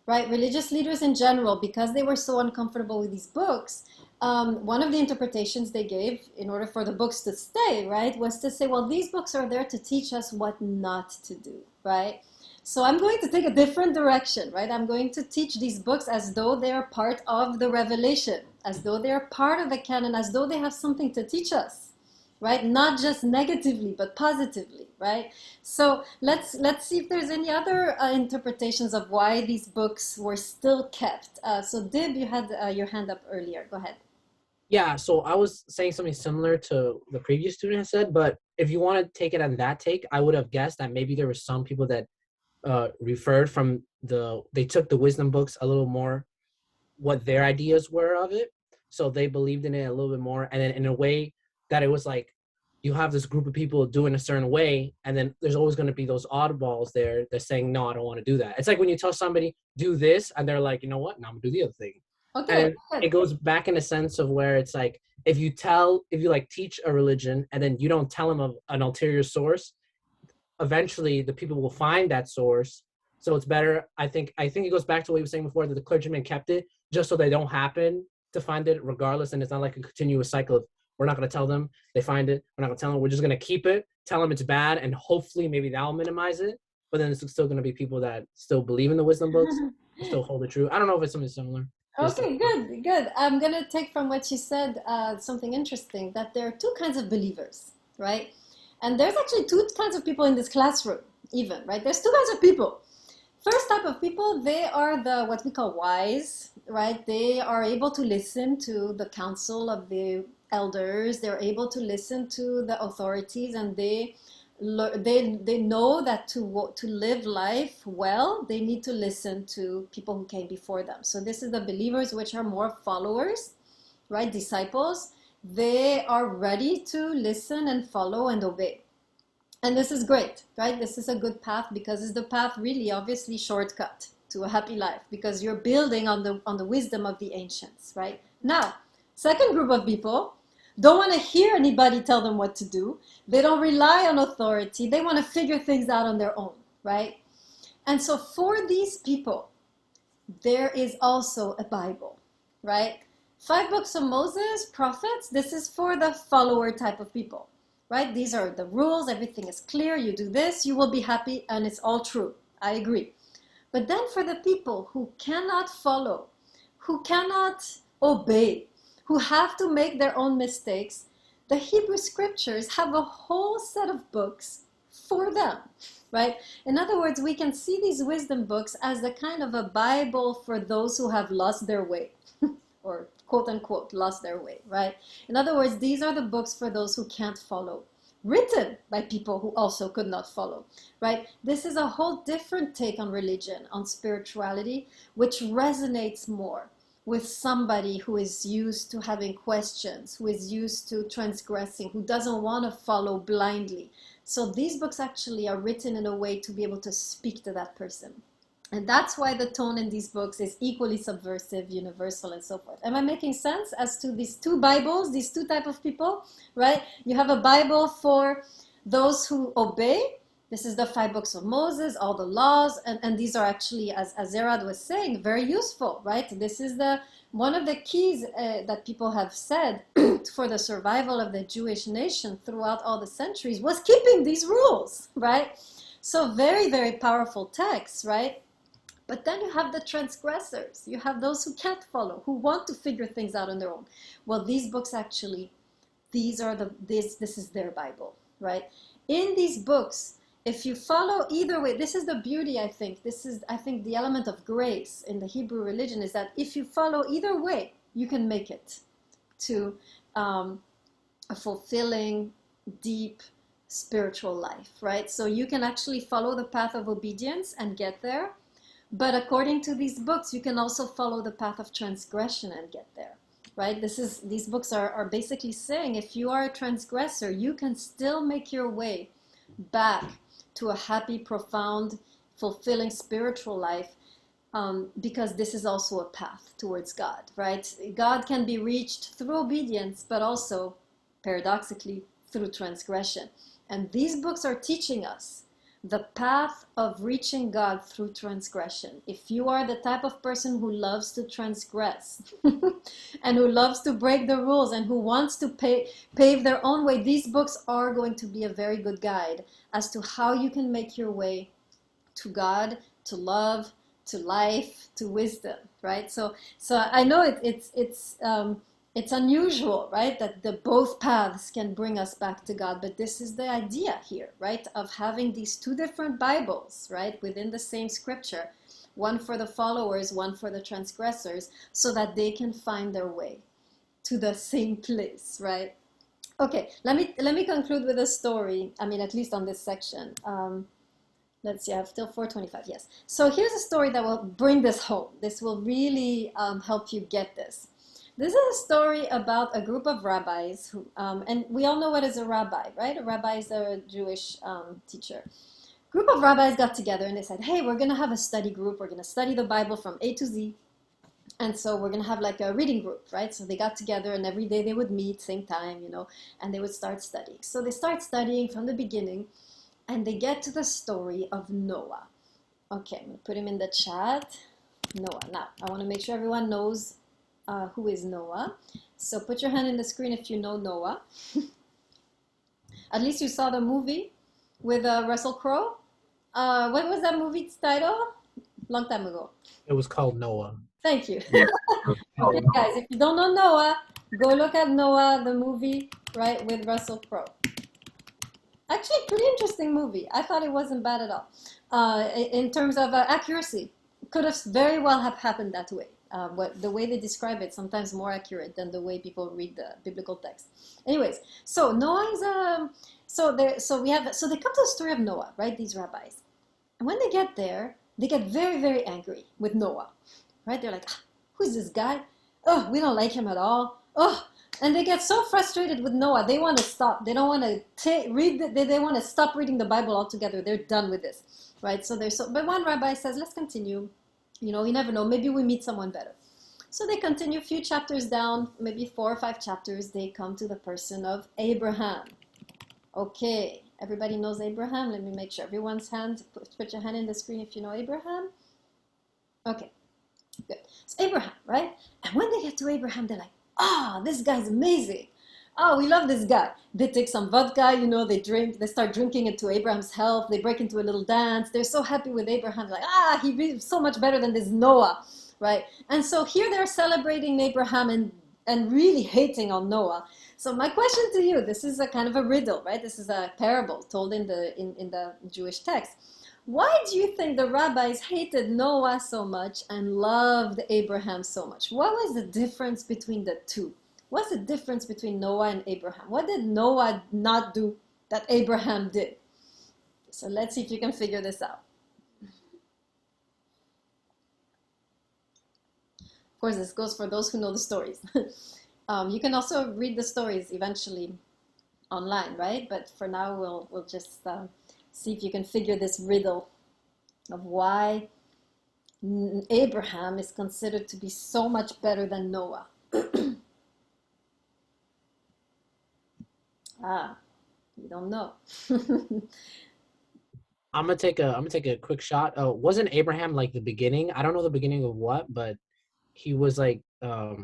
right? Religious leaders in general, because they were so uncomfortable with these books, one of the interpretations they gave in order for the books to stay, right, was to say, well, these books are there to teach us what not to do, right? So I'm going to take a different direction, right? I'm going to teach these books as though they are part of the revelation, as though they are part of the canon, as though they have something to teach us, right? Not just negatively, but positively, right? So let's see if there's any other interpretations of why these books were still kept. So Dib, you had your hand up earlier. Go ahead. Yeah, so I was saying something similar to the previous student has said, but if you want to take it on that take, I would have guessed that maybe there were some people that referred from they took the wisdom books a little more what their ideas were of it. So they believed in it a little bit more. And then in a way that it was like, you have this group of people doing a certain way, and then there's always going to be those oddballs there that's saying, no, I don't want to do that. It's like when you tell somebody, do this, and they're like, you know what, now I'm going to do the other thing. Okay. And it goes back in a sense of where it's like, if you like teach a religion and then you don't tell them of an ulterior source, eventually the people will find that source. So it's better. I think it goes back to what you were saying before, that the clergyman kept it just so they don't happen to find it regardless. And it's not like a continuous cycle of, we're not going to tell them, they find it, we're not going to tell them, we're just going to keep it, tell them it's bad, and hopefully maybe that'll minimize it. But then it's still going to be people that still believe in the wisdom books, still hold it true. I don't know if it's something similar. Okay, good. I'm going to take from what you said something interesting, that there are two kinds of believers, right? And there's actually two kinds of people in this classroom, even, right? There's two kinds of people. First type of people, they are the what we call wise, right? They are able to listen to the counsel of the elders. They're able to listen to the authorities, and they know that to live life well, they need to listen to people who came before them. So this is the believers, which are more followers, right? Disciples. They are ready to listen and follow and obey. And this is great, right? This is a good path, because it's the path really obviously shortcut to a happy life, because you're building on the wisdom of the ancients, right? Now, second group of people don't want to hear anybody tell them what to do. They don't rely on authority. They want to figure things out on their own, right? And so for these people, there is also a Bible, right? 5 books of Moses, prophets, this is for the follower type of people, right? These are the rules. Everything is clear. You do this, you will be happy, and it's all true. I agree. But then for the people who cannot follow, who cannot obey, who have to make their own mistakes, the Hebrew scriptures have a whole set of books for them, right? In other words, we can see these wisdom books as a kind of a Bible for those who have lost their way, or quote unquote, lost their way, right? In other words, these are the books for those who can't follow, written by people who also could not follow, right? This is a whole different take on religion, on spirituality, which resonates more with somebody who is used to having questions, who is used to transgressing, who doesn't want to follow blindly. So these books actually are written in a way to be able to speak to that person. And that's why the tone in these books is equally subversive, universal, and so forth. Am I making sense as to these two Bibles, these two types of people, right? You have a Bible for those who obey. This is the 5 books of Moses, all the laws, and these are actually, as Zerad was saying, very useful, right? This is one of the keys that people have said for the survival of the Jewish nation throughout all the centuries was keeping these rules, right? So very, very powerful texts, right? But then you have the transgressors. You have those who can't follow, who want to figure things out on their own. Well, these books actually, this is their Bible, right? In these books, if you follow either way, this is the beauty, I think. This is, I think, the element of grace in the Hebrew religion, is that if you follow either way, you can make it to a fulfilling, deep, spiritual life, right? So you can actually follow the path of obedience and get there. But according to these books, you can also follow the path of transgression and get there, right? These books are basically saying, if you are a transgressor, you can still make your way back to a happy, profound, fulfilling spiritual life, because this is also a path towards God, right? God can be reached through obedience, but also, paradoxically, through transgression. And these books are teaching us the path of reaching God through transgression. If you are the type of person who loves to transgress and who loves to break the rules and who wants to pave their own way, these books are going to be a very good guide as to how you can make your way to God, to love, to life, to wisdom, right? So I know it's unusual, right, that the both paths can bring us back to God, but this is the idea here, right, of having these two different Bibles, right, within the same scripture, one for the followers, one for the transgressors, so that they can find their way to the same place, right? Okay, let me conclude with a story. I mean, at least on this section. Let's see, I have still 4:25, yes. So here's a story that will bring this home. This will really help you get this. This is a story about a group of rabbis, who, and we all know what is a rabbi, right? A rabbi is a Jewish teacher. Group of rabbis got together and they said, hey, we're going to have a study group. We're going to study the Bible from A to Z. And so we're going to have like a reading group, right? So they got together and every day they would meet, same time, and they would start studying. So they start studying from the beginning. And they get to the story of Noah. Okay, I'm going to put him in the chat. Noah. Now, I want to make sure everyone knows who is Noah. So put your hand in the screen if you know Noah. At least you saw the movie with Russell Crowe. What was that movie's title? Long time ago. It was called Noah. Thank you. Yeah. Okay, guys, if you don't know Noah, go look at Noah, the movie, right, with Russell Crowe. Actually, pretty interesting movie. I thought it wasn't bad at all. In terms of accuracy, could have very well have happened that way. The way they describe it, sometimes more accurate than the way people read the biblical text. Anyways, so Noah is so they come to the story of Noah, right? These rabbis, and when they get there, they get very, very angry with Noah, right? They're like, who's this guy? Oh, we don't like him at all. Oh. And they get so frustrated with Noah, they want to stop. They don't want to read. They want to stop reading the Bible altogether. They're done with this, right? But one rabbi says, let's continue. You never know. Maybe we meet someone better. So they continue a few chapters down, maybe 4 or 5 chapters. They come to the person of Abraham. Okay, everybody knows Abraham. Let me make sure everyone's hand. Put your hand in the screen if you know Abraham. Okay, good. So Abraham, right? And when they get to Abraham, they're like, this guy's amazing. Oh, we love this guy. They take some vodka, they start drinking it to Abraham's health. They break into a little dance. They're so happy with Abraham. Like, he's so much better than this Noah, right? And so here they're celebrating Abraham and really hating on Noah. So my question to you, this is a kind of a riddle, right? This is a parable told in the Jewish text. Why do you think the rabbis hated Noah so much and loved Abraham so much? What was the difference between the two? What's the difference between Noah and Abraham? What did Noah not do that Abraham did? So let's see if you can figure this out. Of course, this goes for those who know the stories. You can also read the stories eventually online, right? But for now, we'll just see if you can figure this riddle of why Abraham is considered to be so much better than Noah. You don't know. I'm gonna take a quick shot. Wasn't Abraham like the beginning? I don't know the beginning of what, but he was like I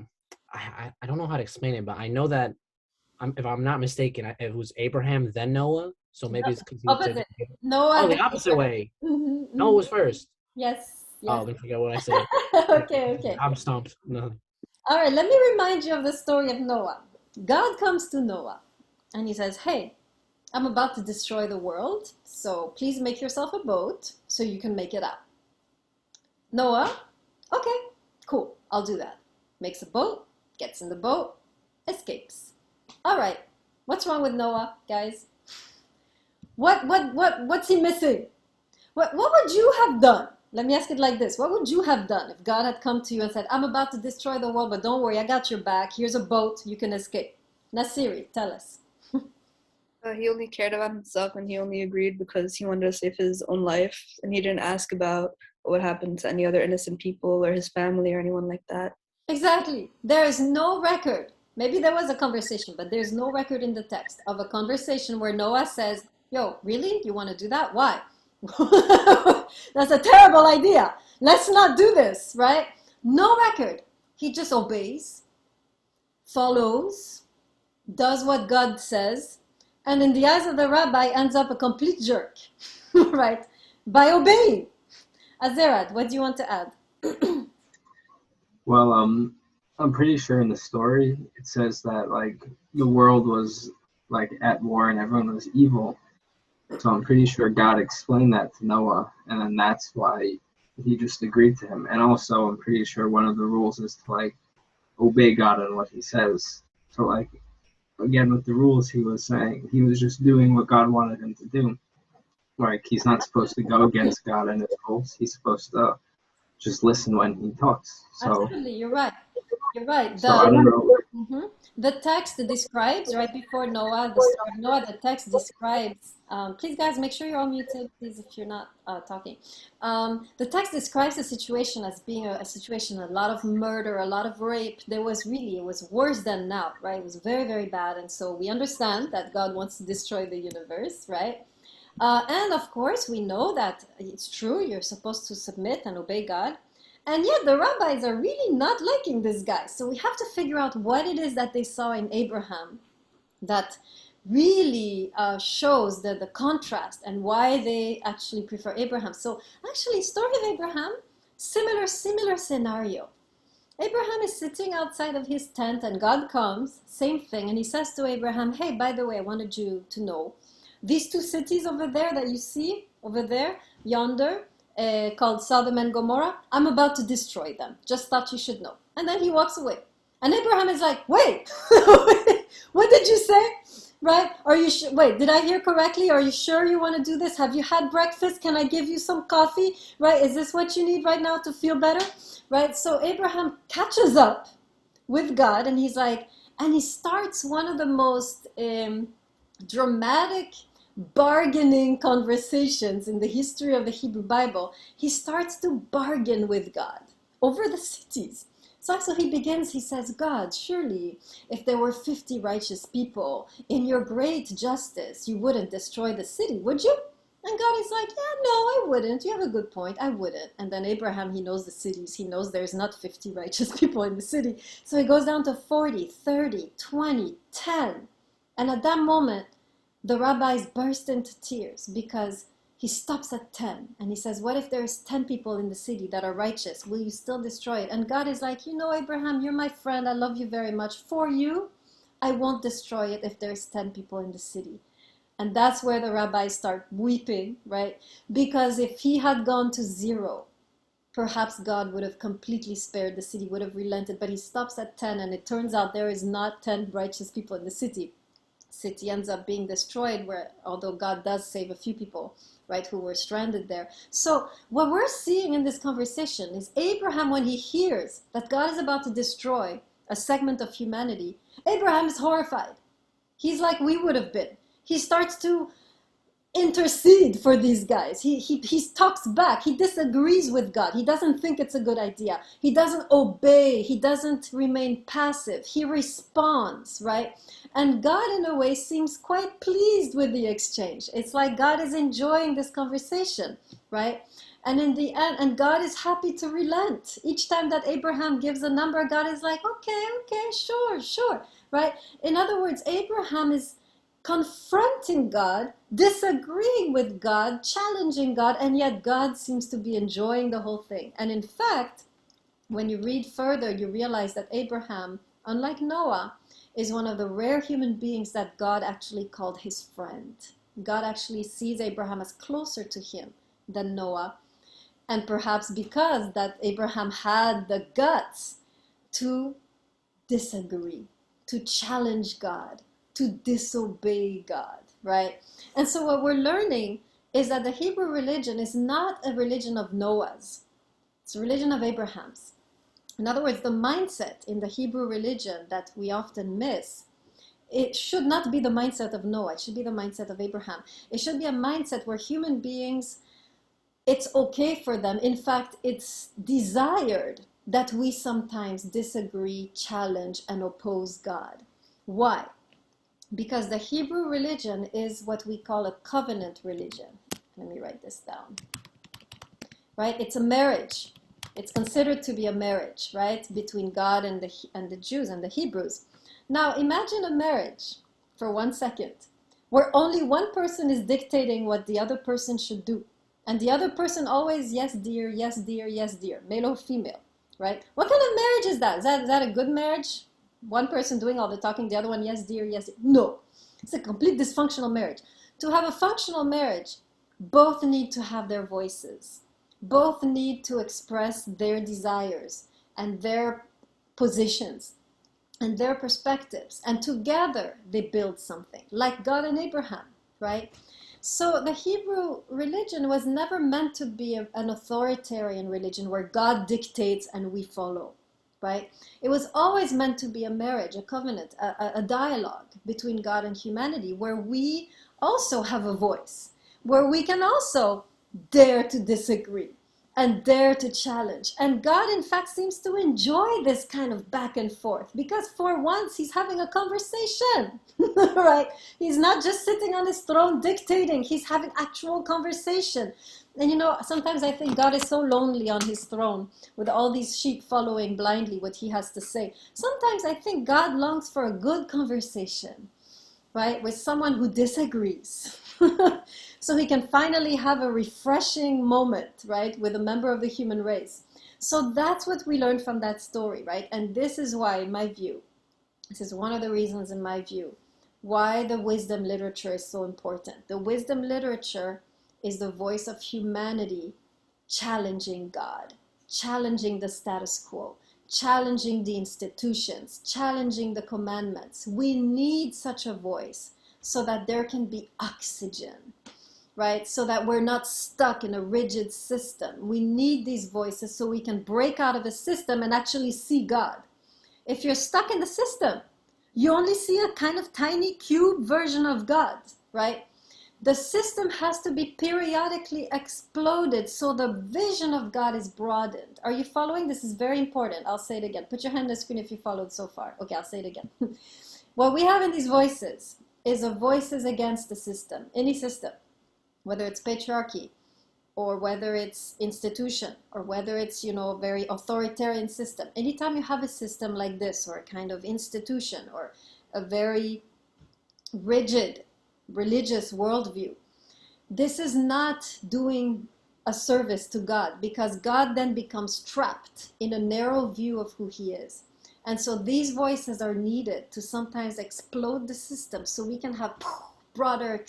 don't know how to explain it, but I know that if I'm not mistaken, it was Abraham then Noah. So maybe it's opposite. Noah. Oh, the opposite way. Mm-hmm. Noah was first. Yes. Oh, let me forget what I said. Okay. I'm stumped. No. All right, let me remind you of the story of Noah. God comes to Noah and he says, hey, I'm about to destroy the world, so please make yourself a boat so you can make it out. Noah, okay, cool, I'll do that. Makes a boat, gets in the boat, escapes. All right, what's wrong with Noah, guys? What's he missing? What would you have done? Let me ask it like this. What would you have done if God had come to you and said, I'm about to destroy the world, but don't worry, I got your back. Here's a boat, you can escape. Nasiri, tell us. He only cared about himself and he only agreed because he wanted to save his own life. And he didn't ask about what would happen to any other innocent people or his family or anyone like that. Exactly. There is no record. Maybe there was a conversation, but there's no record in the text of a conversation where Noah says, yo, really? You want to do that? Why? That's a terrible idea. Let's not do this, right? No record. He just obeys, follows, does what God says, and in the eyes of the rabbi ends up a complete jerk, right? By obeying. Azerad, what do you want to add? Well, I'm pretty sure in the story it says that like the world was like at war and everyone was evil. So I'm pretty sure God explained that to Noah, and then that's why he just agreed to him. And also, I'm pretty sure one of the rules is to like obey God and what he says. So like again with the rules, he was saying he was just doing what God wanted him to do. Like he's not supposed to go against God and his rules. He's supposed to just listen when he talks. So Absolutely, you're right. You're right. so I don't know. The text describes, right before Noah, the start of Noah, the text describes, please guys, make sure you're all muted, please, if you're not talking. The text describes the situation as being a situation, a lot of murder, a lot of rape. It was worse than now, right? It was very, very bad. And so we understand that God wants to destroy the universe, right? And of course, we know that it's true, you're supposed to submit and obey God. And yet the rabbis are really not liking this guy. So we have to figure out what it is that they saw in Abraham that really shows the contrast and why they actually prefer Abraham. So actually, story of Abraham, similar scenario. Abraham is sitting outside of his tent and God comes, same thing, and he says to Abraham, hey, by the way, I wanted you to know, these two cities over there that you see, over there, yonder, called Sodom and Gomorrah, I'm about to destroy them. Just thought you should know. And then he walks away. And Abraham is like, wait, what did you say? Right? Are you sure? Wait, did I hear correctly? Are you sure you want to do this? Have you had breakfast? Can I give you some coffee? Right? Is this what you need right now to feel better? Right? So Abraham catches up with God and he's like, and he starts one of the most dramatic bargaining conversations in the history of the Hebrew Bible. He starts to bargain with God over the cities. So he begins, he says, God, surely if there were 50 righteous people in your great justice, you wouldn't destroy the city, would you? And God is like, yeah, no, I wouldn't. You have a good point. I wouldn't. And then Abraham, he knows the cities. He knows there's not 50 righteous people in the city. So he goes down to 40, 30, 20, 10. And at that moment, the rabbis burst into tears because he stops at 10 and he says, what if there's 10 people in the city that are righteous? Will you still destroy it? And God is like, you know, Abraham, you're my friend. I love you very much. For you, I won't destroy it if there's 10 people in the city. And that's where the rabbis start weeping, right? Because if he had gone to 0, perhaps God would have completely spared the city, would have relented. But he stops at 10 and it turns out there is not 10 righteous people in the city. City ends up being destroyed, where although God does save a few people, right, who were stranded there. So what we're seeing in this conversation is Abraham, when he hears that God is about to destroy a segment of humanity, Abraham is horrified. He's like we would have been. He starts to intercede for these guys. He talks back. He disagrees with God. He doesn't think it's a good idea. He doesn't obey. He doesn't remain passive. He responds, right? And God, in a way, seems quite pleased with the exchange. It's like God is enjoying this conversation, right? And in the end, and God is happy to relent. Each time that Abraham gives a number, God is like, okay, sure, right? In other words, Abraham is confronting God, disagreeing with God, challenging God, and yet God seems to be enjoying the whole thing. And in fact, when you read further, you realize that Abraham, unlike Noah, is one of the rare human beings that God actually called his friend. God actually sees Abraham as closer to him than Noah. And perhaps because that Abraham had the guts to disagree, to challenge God, to disobey God, right? And so what we're learning is that the Hebrew religion is not a religion of Noah's. It's a religion of Abraham's. In other words, the mindset in the Hebrew religion that we often miss, it should not be the mindset of Noah. It should be the mindset of Abraham. It should be a mindset where human beings, it's okay for them. In fact, it's desired that we sometimes disagree, challenge, and oppose God. Why? Because the Hebrew religion is what we call a covenant religion. Let me write this down. Right? It's a marriage. It's considered to be a marriage, right? Between God and the Jews and the Hebrews. Now, imagine a marriage for 1 second where only one person is dictating what the other person should do. And the other person always, yes, dear, yes, dear, yes, dear, male or female, right? What kind of marriage is that? Is that a good marriage? One person doing all the talking, the other one, yes, dear, yes, dear. No. It's a complete dysfunctional marriage. To have a functional marriage, both need to have their voices. Both need to express their desires and their positions and their perspectives. And together they build something, like God and Abraham, right? So the Hebrew religion was never meant to be an authoritarian religion where God dictates and we follow, right? It was always meant to be a marriage, a covenant, a dialogue between God and humanity where we also have a voice, where we can also dare to disagree and dare to challenge. And God, in fact, seems to enjoy this kind of back and forth because for once he's having a conversation, right? He's not just sitting on his throne dictating, he's having actual conversation. And you know, sometimes I think God is so lonely on his throne with all these sheep following blindly what he has to say. Sometimes I think God longs for a good conversation, right, with someone who disagrees. So he can finally have a refreshing moment, right, with a member of the human race. So that's what we learned from that story, right? And this is why, in my view, this is one of the reasons, in my view, why the wisdom literature is so important. The wisdom literature is the voice of humanity challenging God, challenging the status quo, challenging the institutions, challenging the commandments. We need such a voice so that there can be oxygen, right? So that we're not stuck in a rigid system. We need these voices so we can break out of the system and actually see God. If you're stuck in the system, you only see a kind of tiny cube version of God, right? The system has to be periodically exploded so the vision of God is broadened. Are you following? This is very important. I'll say it again. Put your hand on the screen if you followed so far. Okay, I'll say it again. What we have in these voices is a voices against the system, any system, whether it's patriarchy or whether it's institution or whether it's, you know, very authoritarian system. Anytime you have a system like this or a kind of institution or a very rigid religious worldview, this is not doing a service to God because God then becomes trapped in a narrow view of who he is. And so these voices are needed to sometimes explode the system so we can have broader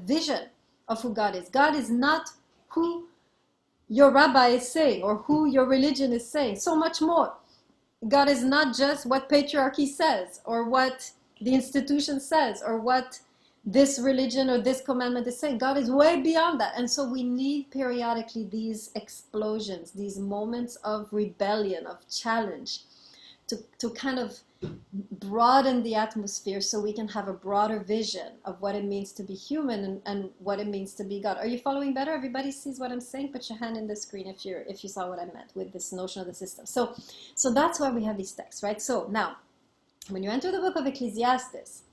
vision of who God is. God is not who your rabbi is saying or who your religion is saying. So much more. God is not just what patriarchy says or what the institution says or what this religion or this commandment is saying. God is way beyond that. And so we need periodically these explosions, these moments of rebellion, of challenge, to kind of broaden the atmosphere so we can have a broader vision of what it means to be human and what it means to be God. Are you following better? Everybody sees what I'm saying? Put your hand in the screen if you saw what I meant with this notion of the system. So that's why we have these texts, right? So now, when you enter the book of Ecclesiastes,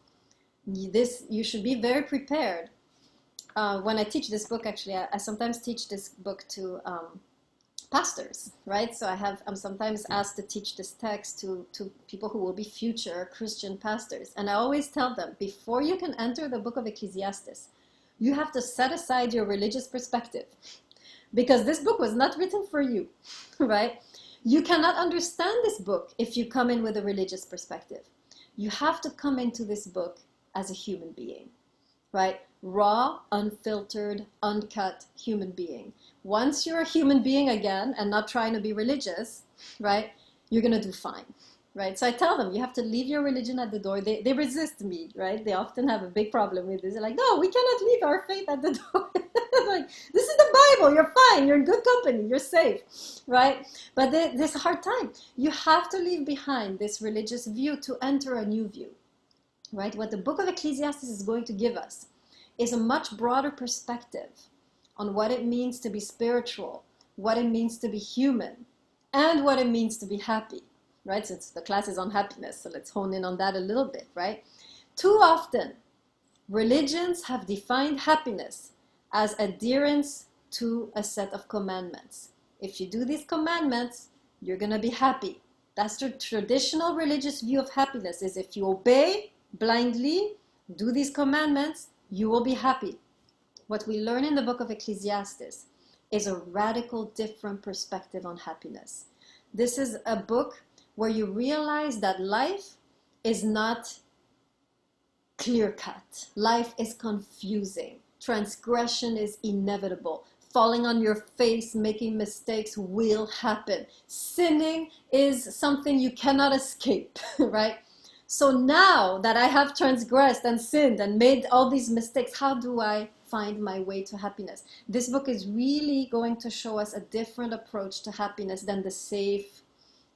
you should be very prepared. When I teach this book, actually, I sometimes teach this book to pastors, right? So I'm sometimes asked to teach this text to people who will be future Christian pastors. And I always tell them, before you can enter the book of Ecclesiastes, you have to set aside your religious perspective because this book was not written for you, right? You cannot understand this book if you come in with a religious perspective. You have to come into this book as a human being, right? Raw, unfiltered, uncut human being. Once you're a human being again and not trying to be religious, right, you're going to do fine, right? So I tell them, you have to leave your religion at the door. They resist me, right? They often have a big problem with this. They're like, no, we cannot leave our faith at the door. Like, this is the Bible. You're fine. You're in good company. You're safe, right? But there's a hard time. You have to leave behind this religious view to enter a new view, right? What the book of Ecclesiastes is going to give us is a much broader perspective on what it means to be spiritual, what it means to be human, and what it means to be happy, right? Since the class is on happiness, so let's hone in on that a little bit, right? Too often, religions have defined happiness as adherence to a set of commandments. If you do these commandments, you're going to be happy. That's the traditional religious view of happiness, is if you obey blindly, do these commandments, you will be happy. What we learn in the book of Ecclesiastes is a radical different perspective on happiness. This is a book where you realize that life is not clear-cut. Life is confusing. Transgression is inevitable. Falling on your face, making mistakes will happen. Sinning is something you cannot escape, right? So now that I have transgressed and sinned and made all these mistakes, how do I find my way to happiness? This book is really going to show us a different approach to happiness than the safe,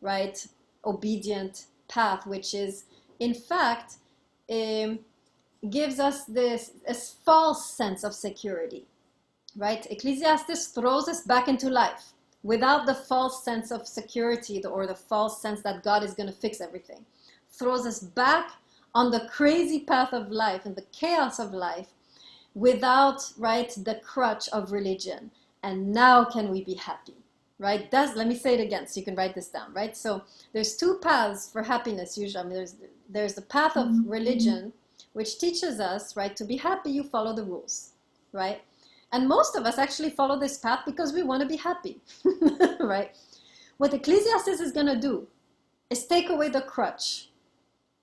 right, obedient path, which is, in fact, gives us this false sense of security, right? Ecclesiastes throws us back into life without the false sense of security or the false sense that God is going to fix everything. Throws us back on the crazy path of life and the chaos of life without, right, the crutch of religion. And now can we be happy, right? Let me say it again so you can write this down, right? So there's two paths for happiness usually. I mean, there's the path of religion, which teaches us, right, to be happy, you follow the rules, right? And most of us actually follow this path because we want to be happy, right? What Ecclesiastes is going to do is take away the crutch.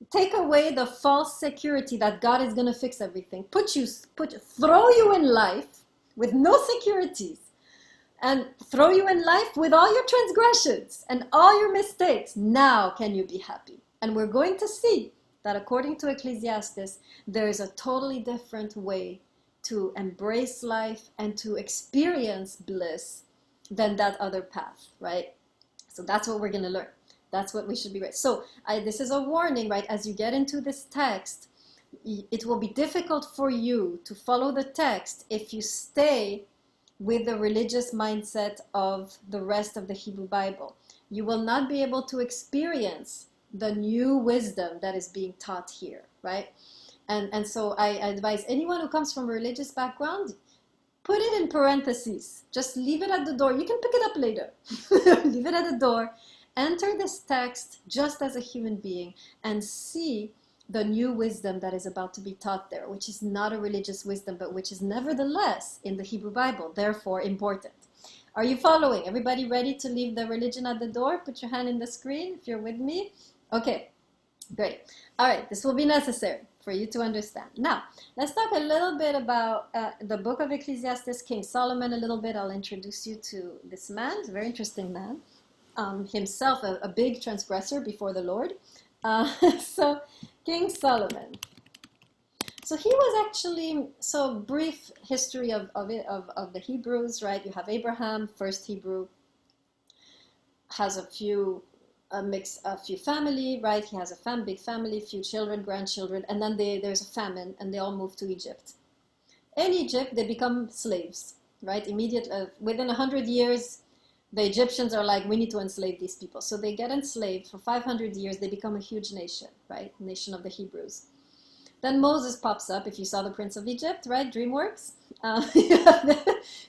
Take away the false security that God is going to fix everything. Throw you in life with no securities, and throw you in life with all your transgressions and all your mistakes. Now can you be happy? And we're going to see that according to Ecclesiastes, there is a totally different way to embrace life and to experience bliss than that other path, right? So that's what we're going to learn. That's what we should be ready. So this is a warning, right? As you get into this text, it will be difficult for you to follow the text if you stay with the religious mindset of the rest of the Hebrew Bible. You will not be able to experience the new wisdom that is being taught here, right? And so I advise anyone who comes from a religious background, put it in parentheses. Just leave it at the door. You can pick it up later. Leave it at the door. Enter this text just as a human being and see the new wisdom that is about to be taught there, which is not a religious wisdom, but which is nevertheless in the Hebrew Bible, therefore important. Are you following? Everybody ready to leave the religion at the door? Put your hand in the screen if you're with me. Okay, great. All right, this will be necessary for you to understand. Now, let's talk a little bit about the book of Ecclesiastes, King Solomon a little bit. I'll introduce you to this man, a very interesting man. Himself a big transgressor before the Lord. So King Solomon. So he was actually, so brief history of the Hebrews, right? You have Abraham, first Hebrew, has a few family, right? He has a big family, few children, grandchildren, and then there's a famine, and they all move to Egypt. In Egypt, they become slaves, right? Within 100 years, the Egyptians are like, we need to enslave these people. So they get enslaved for 500 years. They become a huge nation, right? Nation of the Hebrews. Then Moses pops up. If you saw The Prince of Egypt, right? DreamWorks.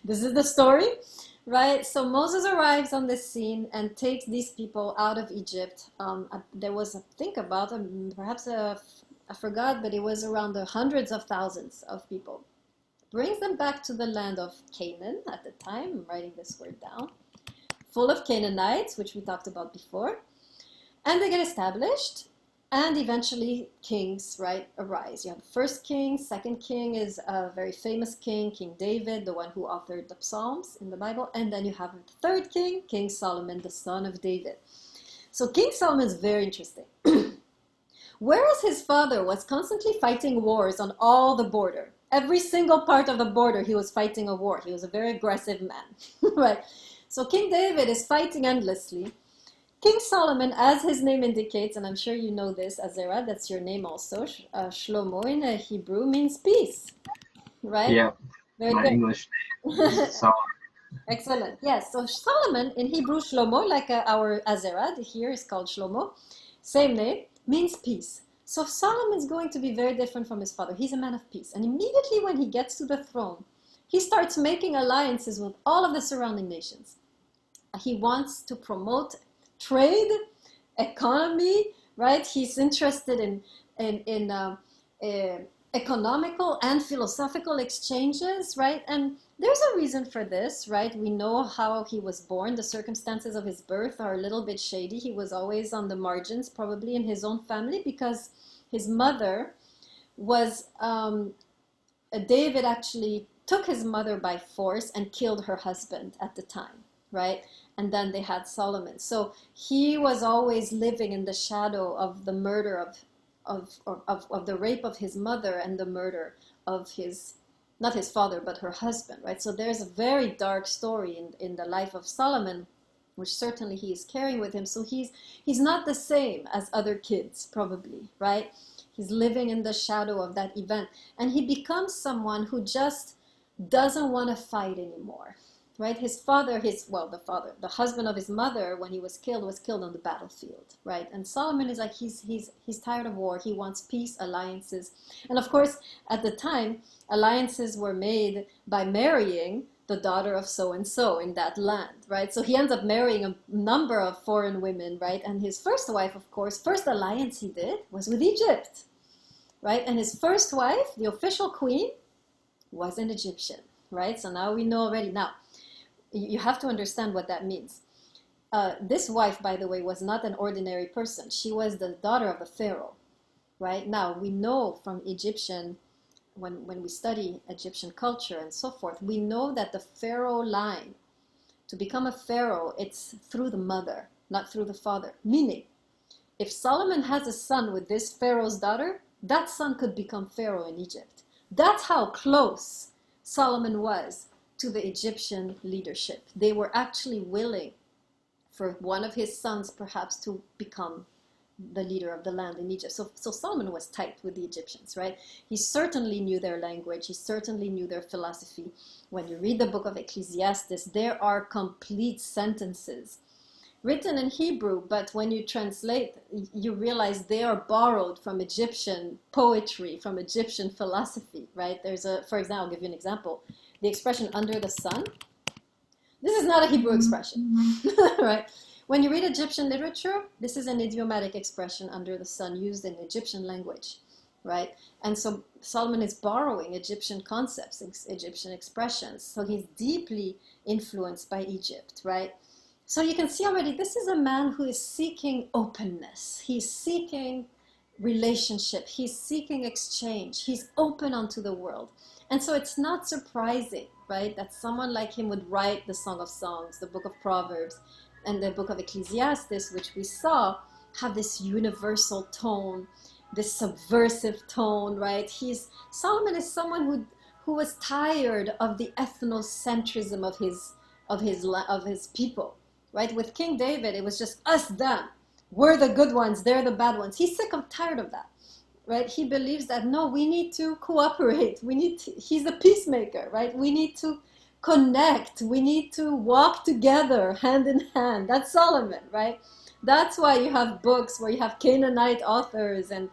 This is the story, right? So Moses arrives on this scene and takes these people out of Egypt. There was, I think about, perhaps I forgot, but it was around the hundreds of thousands of people. Brings them back to the land of Canaan at the time. I'm writing this word down. Full of Canaanites, which we talked about before. And they get established, and eventually kings, right, arise. You have the first king, second king is a very famous king, King David, the one who authored the Psalms in the Bible. And then you have the third king, King Solomon, the son of David. So King Solomon is very interesting. Whereas his father was constantly fighting wars on all the border, every single part of the border, he was fighting a war. He was a very aggressive man, right? So King David is fighting endlessly. King Solomon, as his name indicates, and I'm sure you know this, Azera, that's your name also, Shlomo in Hebrew means peace, right? Yeah, Very my good. English name is Solomon. Excellent. Yes, so Solomon in Hebrew, Shlomo, like our Azera, here is called Shlomo, same name, means peace. So Solomon is going to be very different from his father. He's a man of peace. And immediately when he gets to the throne, he starts making alliances with all of the surrounding nations. He wants to promote trade, economy, right? He's interested in economical and philosophical exchanges, right? And there's a reason for this, right? We know how he was born. The circumstances of his birth are a little bit shady. He was always on the margins, probably in his own family, because his mother was, David actually took his mother by force and killed her husband at the time, right? And then they had Solomon. So he was always living in the shadow of the murder of the rape of his mother and the murder of his, not his father, but her husband, right? So there's a very dark story in the life of Solomon, which certainly he is carrying with him. So he's not the same as other kids, probably, right? He's living in the shadow of that event. And he becomes someone who just doesn't want to fight anymore, right? His father, the husband of his mother, when he was killed on the battlefield, right? And Solomon is like, he's tired of war. He wants peace, alliances. And of course, at the time, alliances were made by marrying the daughter of so-and-so in that land, right? So he ends up marrying a number of foreign women, right? And his first wife, of course, first alliance he did was with Egypt, right? And his first wife, the official queen, was an Egyptian, right? So now we know already. Now, you have to understand what that means. This wife, by the way, was not an ordinary person. She was the daughter of a pharaoh, right? Now, we know from Egyptian, when we study Egyptian culture and so forth, we know that the pharaoh line, to become a pharaoh, it's through the mother, not through the father. Meaning, if Solomon has a son with this pharaoh's daughter, that son could become pharaoh in Egypt. That's how close Solomon was to the Egyptian leadership. They were actually willing for one of his sons perhaps to become the leader of the land in Egypt. So Solomon was tight with the Egyptians, right? He certainly knew their language. He certainly knew their philosophy. When you read the book of Ecclesiastes, there are complete sentences written in Hebrew, but when you translate, you realize they are borrowed from Egyptian poetry, from Egyptian philosophy, right? For example, I'll give you an example. The expression under the sun, this is not a Hebrew expression, right? When you read Egyptian literature, this is an idiomatic expression, under the sun, used in Egyptian language, right? And so Solomon is borrowing Egyptian concepts, Egyptian expressions. So he's deeply influenced by Egypt, right? So you can see already, this is a man who is seeking openness. He's seeking relationship. He's seeking exchange. He's open onto the world. And so it's not surprising, right, that someone like him would write the Song of Songs, the book of Proverbs, and the book of Ecclesiastes, which we saw have this universal tone, this subversive tone, right? Solomon is someone who was tired of the ethnocentrism of his people, right? With King David, it was just us, them. We're the good ones, they're the bad ones. He's tired of that. Right? He believes that, no, we need to cooperate. He's a peacemaker, right? We need to connect. We need to walk together hand in hand. That's Solomon, right? That's why you have books where you have Canaanite authors and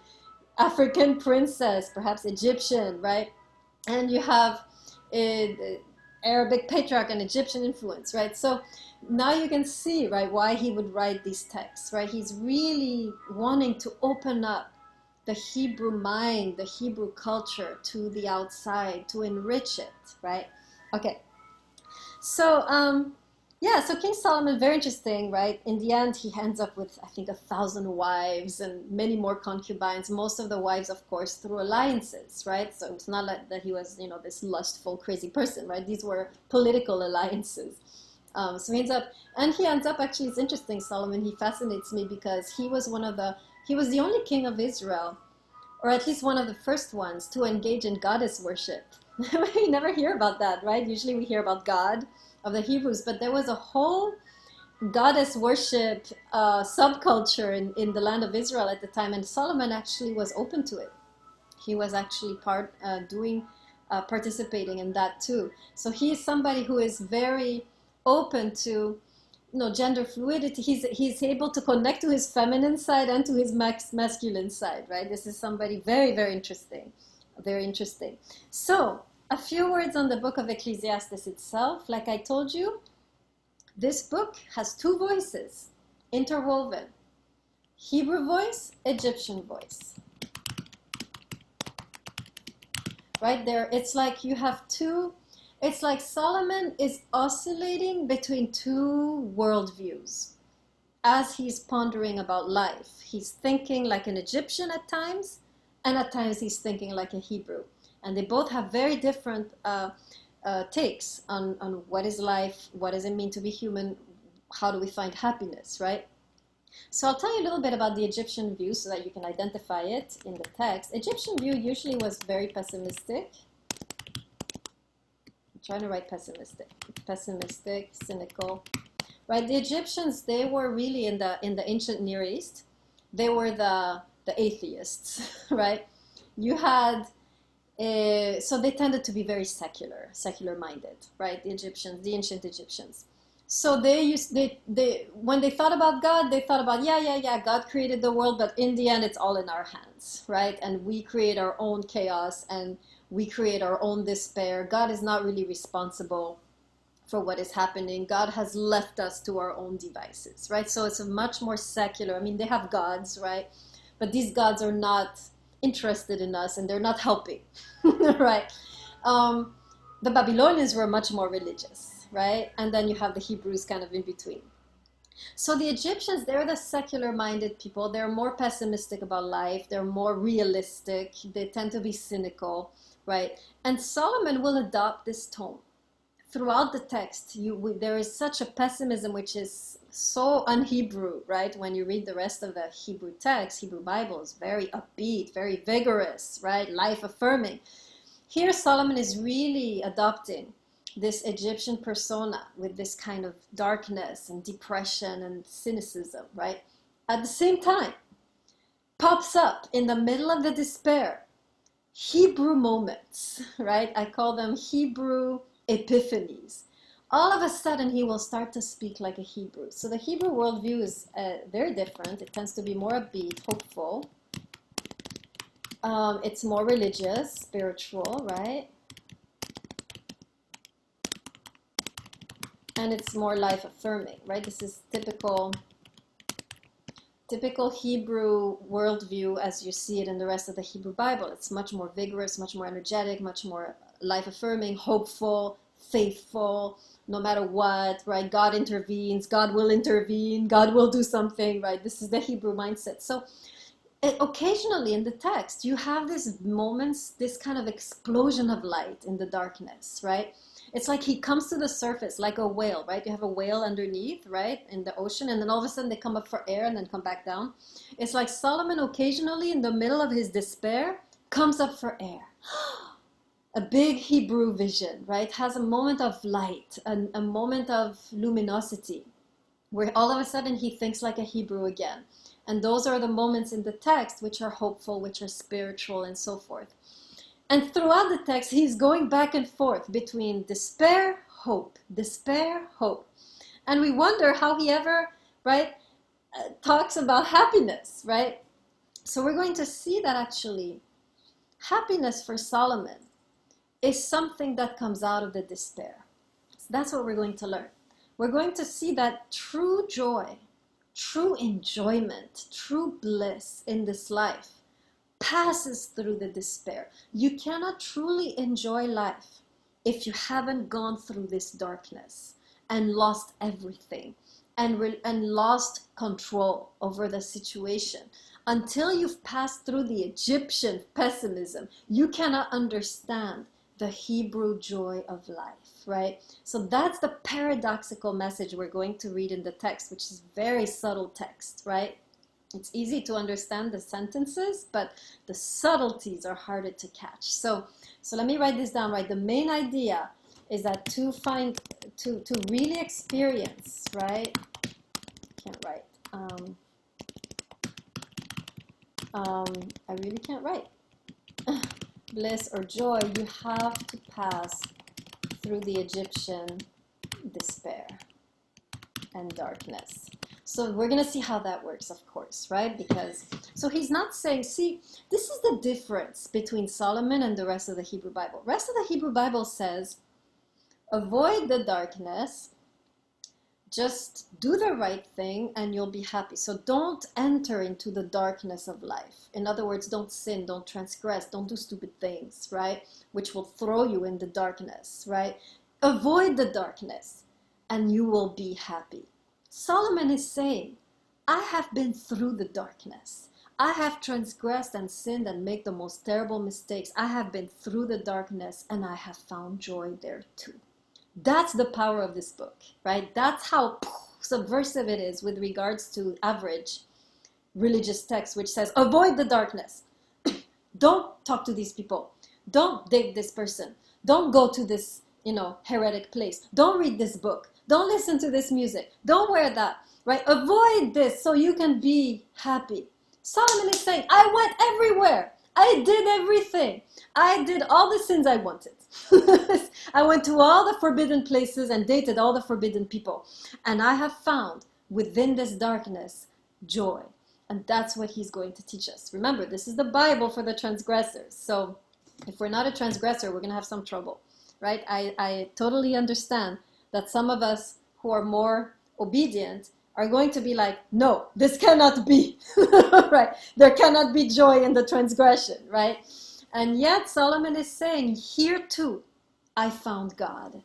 African princess, perhaps Egyptian, right? And you have Arabic patriarch and Egyptian influence, right? So now you can see, right, why he would write these texts, right? He's really wanting to open up the Hebrew mind, the Hebrew culture to the outside, to enrich it, right? Okay. So, so King Solomon, very interesting, right? In the end, he ends up with, I think, 1,000 wives and many more concubines. Most of the wives, of course, through alliances, right? So it's not like that he was, this lustful, crazy person, right? These were political alliances. So he ends up, actually, it's interesting, Solomon, he fascinates me because he was the only king of Israel, or at least one of the first ones, to engage in goddess worship. We never hear about that, right? Usually we hear about God of the Hebrews, but there was a whole goddess worship subculture in the land of Israel at the time, and Solomon actually was open to it. He was actually participating in that too. So he is somebody who is very open to gender fluidity. He's able to connect to his feminine side and to his masculine side, right? This is somebody very, very interesting, very interesting. So a few words on the book of Ecclesiastes itself. Like I told you, this book has two voices interwoven. Hebrew voice, Egyptian voice. Right there, it's like you have two, it's like Solomon is oscillating between two worldviews as he's pondering about life. He's thinking like an Egyptian at times, and at times he's thinking like a Hebrew. And they both have very different takes on what is life, what does it mean to be human, how do we find happiness, right? So I'll tell you a little bit about the Egyptian view so that you can identify it in the text. Egyptian view usually was very pessimistic. I'm trying to write pessimistic, cynical, right? The Egyptians, they were really in the ancient Near East. They were the atheists, right? You had so they tended to be very secular-minded, right? The Egyptians, the ancient Egyptians. So when they thought about God, they thought about, God created the world, but in the end, it's all in our hands, right? And we create our own chaos and we create our own despair. God is not really responsible for what is happening. God has left us to our own devices, right? So it's a much more secular, I mean, they have gods, right? But these gods are not interested in us and they're not helping, right? The Babylonians were much more religious, right? And then you have the Hebrews kind of in between. So the Egyptians, they're the secular-minded people. They're more pessimistic about life. They're more realistic. They tend to be cynical, right? And Solomon will adopt this tone. Throughout the text, there is such a pessimism which is so un-Hebrew, right? When you read the rest of the Hebrew text, Hebrew Bible is very upbeat, very vigorous, right? Life-affirming. Here, Solomon is really adopting this Egyptian persona with this kind of darkness and depression and cynicism, right? At the same time, pops up in the middle of the despair, Hebrew moments, right? I call them Hebrew epiphanies. All of a sudden, he will start to speak like a Hebrew. So the Hebrew worldview is very different. It tends to be more upbeat, hopeful. It's more religious, spiritual, right? And it's more life-affirming, right? This is typical Hebrew worldview as you see it in the rest of the Hebrew Bible. It's much more vigorous, much more energetic, much more life-affirming, hopeful, faithful, no matter what, right? God intervenes, God will intervene, God will do something, right? This is the Hebrew mindset. So occasionally in the text, you have these moments, this kind of explosion of light in the darkness, right? It's like he comes to the surface like a whale, right? You have a whale underneath, right, in the ocean, and then all of a sudden they come up for air and then come back down. It's like Solomon occasionally in the middle of his despair comes up for air. A big Hebrew vision, right? Has a moment of light, a moment of luminosity, where all of a sudden he thinks like a Hebrew again. And those are the moments in the text which are hopeful, which are spiritual, and so forth. And throughout the text, he's going back and forth between despair, hope, despair, hope. And we wonder how he ever, right, talks about happiness, right? So we're going to see that actually happiness for Solomon is something that comes out of the despair. So that's what we're going to learn. We're going to see that true joy, true enjoyment, true bliss in this life passes through the despair. You cannot truly enjoy life if you haven't gone through this darkness and lost everything and lost control over the situation. Until you've passed through the Egyptian pessimism, you cannot understand the Hebrew joy of life, right? So that's the paradoxical message we're going to read in the text, which is very subtle text, right? It's easy to understand the sentences, but the subtleties are harder to catch. So let me write this down, right? The main idea is that to really experience, right? Can't write. I really can't write. Bliss or joy, you have to pass through the Egyptian despair and darkness. So we're going to see how that works, of course, right? Because, so he's not saying, see, this is the difference between Solomon and the rest of the Hebrew Bible. The rest of the Hebrew Bible says, avoid the darkness, just do the right thing and you'll be happy. So don't enter into the darkness of life. In other words, don't sin, don't transgress, don't do stupid things, right? Which will throw you in the darkness, right? Avoid the darkness and you will be happy. Solomon is saying, I have been through the darkness. I have transgressed and sinned and made the most terrible mistakes. I have been through the darkness and I have found joy there too. That's the power of this book, right? That's how subversive it is with regards to average religious text, which says, avoid the darkness. Don't talk to these people. Don't date this person. Don't go to this, heretic place. Don't read this book. Don't listen to this music. Don't wear that, right? Avoid this so you can be happy. Solomon is saying, I went everywhere. I did everything. I did all the sins I wanted. I went to all the forbidden places and dated all the forbidden people. And I have found within this darkness joy. And that's what he's going to teach us. Remember, this is the Bible for the transgressors. So if we're not a transgressor, we're going to have some trouble, right? I totally understand that some of us who are more obedient are going to be like, no, this cannot be, right? There cannot be joy in the transgression, right? And yet Solomon is saying, here too, I found God.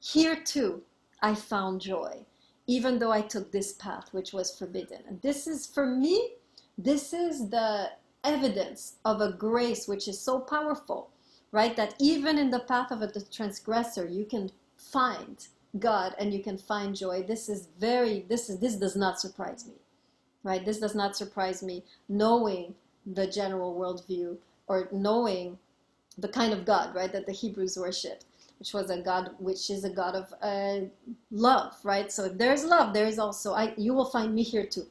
Here too, I found joy, even though I took this path, which was forbidden. And this is, for me, this is the evidence of a grace which is so powerful, right? That even in the path of the transgressor, you can find God and you can find joy. This does not surprise me, right? This does not surprise me, knowing the general worldview or knowing the kind of God, right, that the Hebrews worshipped, which is a God of love, right? So if there's love, there is also, you will find me here too,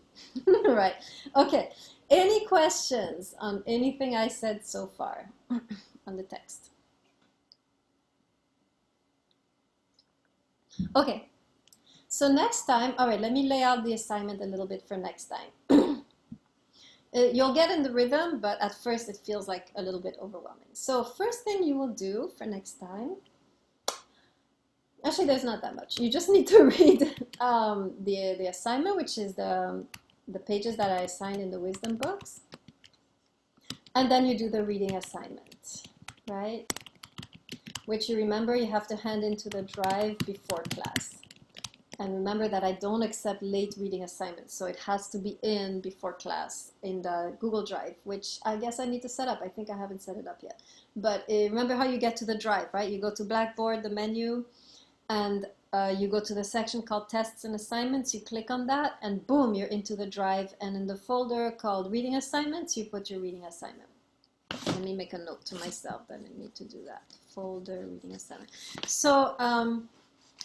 right? Okay, any questions on anything I said so far on the text? Okay, so next time, all right, let me lay out the assignment a little bit for next time. You'll get in the rhythm, but at first it feels like a little bit overwhelming. So first thing you will do for next time, actually there's not that much. You just need to read the assignment, which is the pages that I assigned in the wisdom books. And then you do the reading assignment, right? Which you remember you have to hand into the drive before class. And remember that I don't accept late reading assignments, so it has to be in before class in the Google Drive, which I guess I need to set up. I think I haven't set it up yet. But remember how you get to the drive, right? You go to Blackboard, the menu, and you go to the section called Tests and Assignments. You click on that, and boom, you're into the drive. And in the folder called Reading Assignments, you put your reading assignment. Let me make a note to myself that I need to do that. Folder, reading assignment. So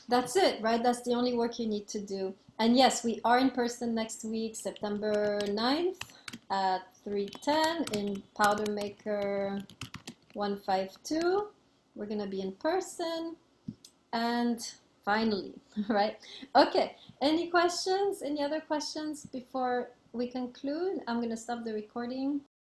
that's it, right? That's the only work you need to do. And yes, we are in person next week, September 9th at 3:10 in Powder Maker 152. We're going to be in person. And finally, right? Okay, any questions? Any other questions before we conclude? I'm going to stop the recording.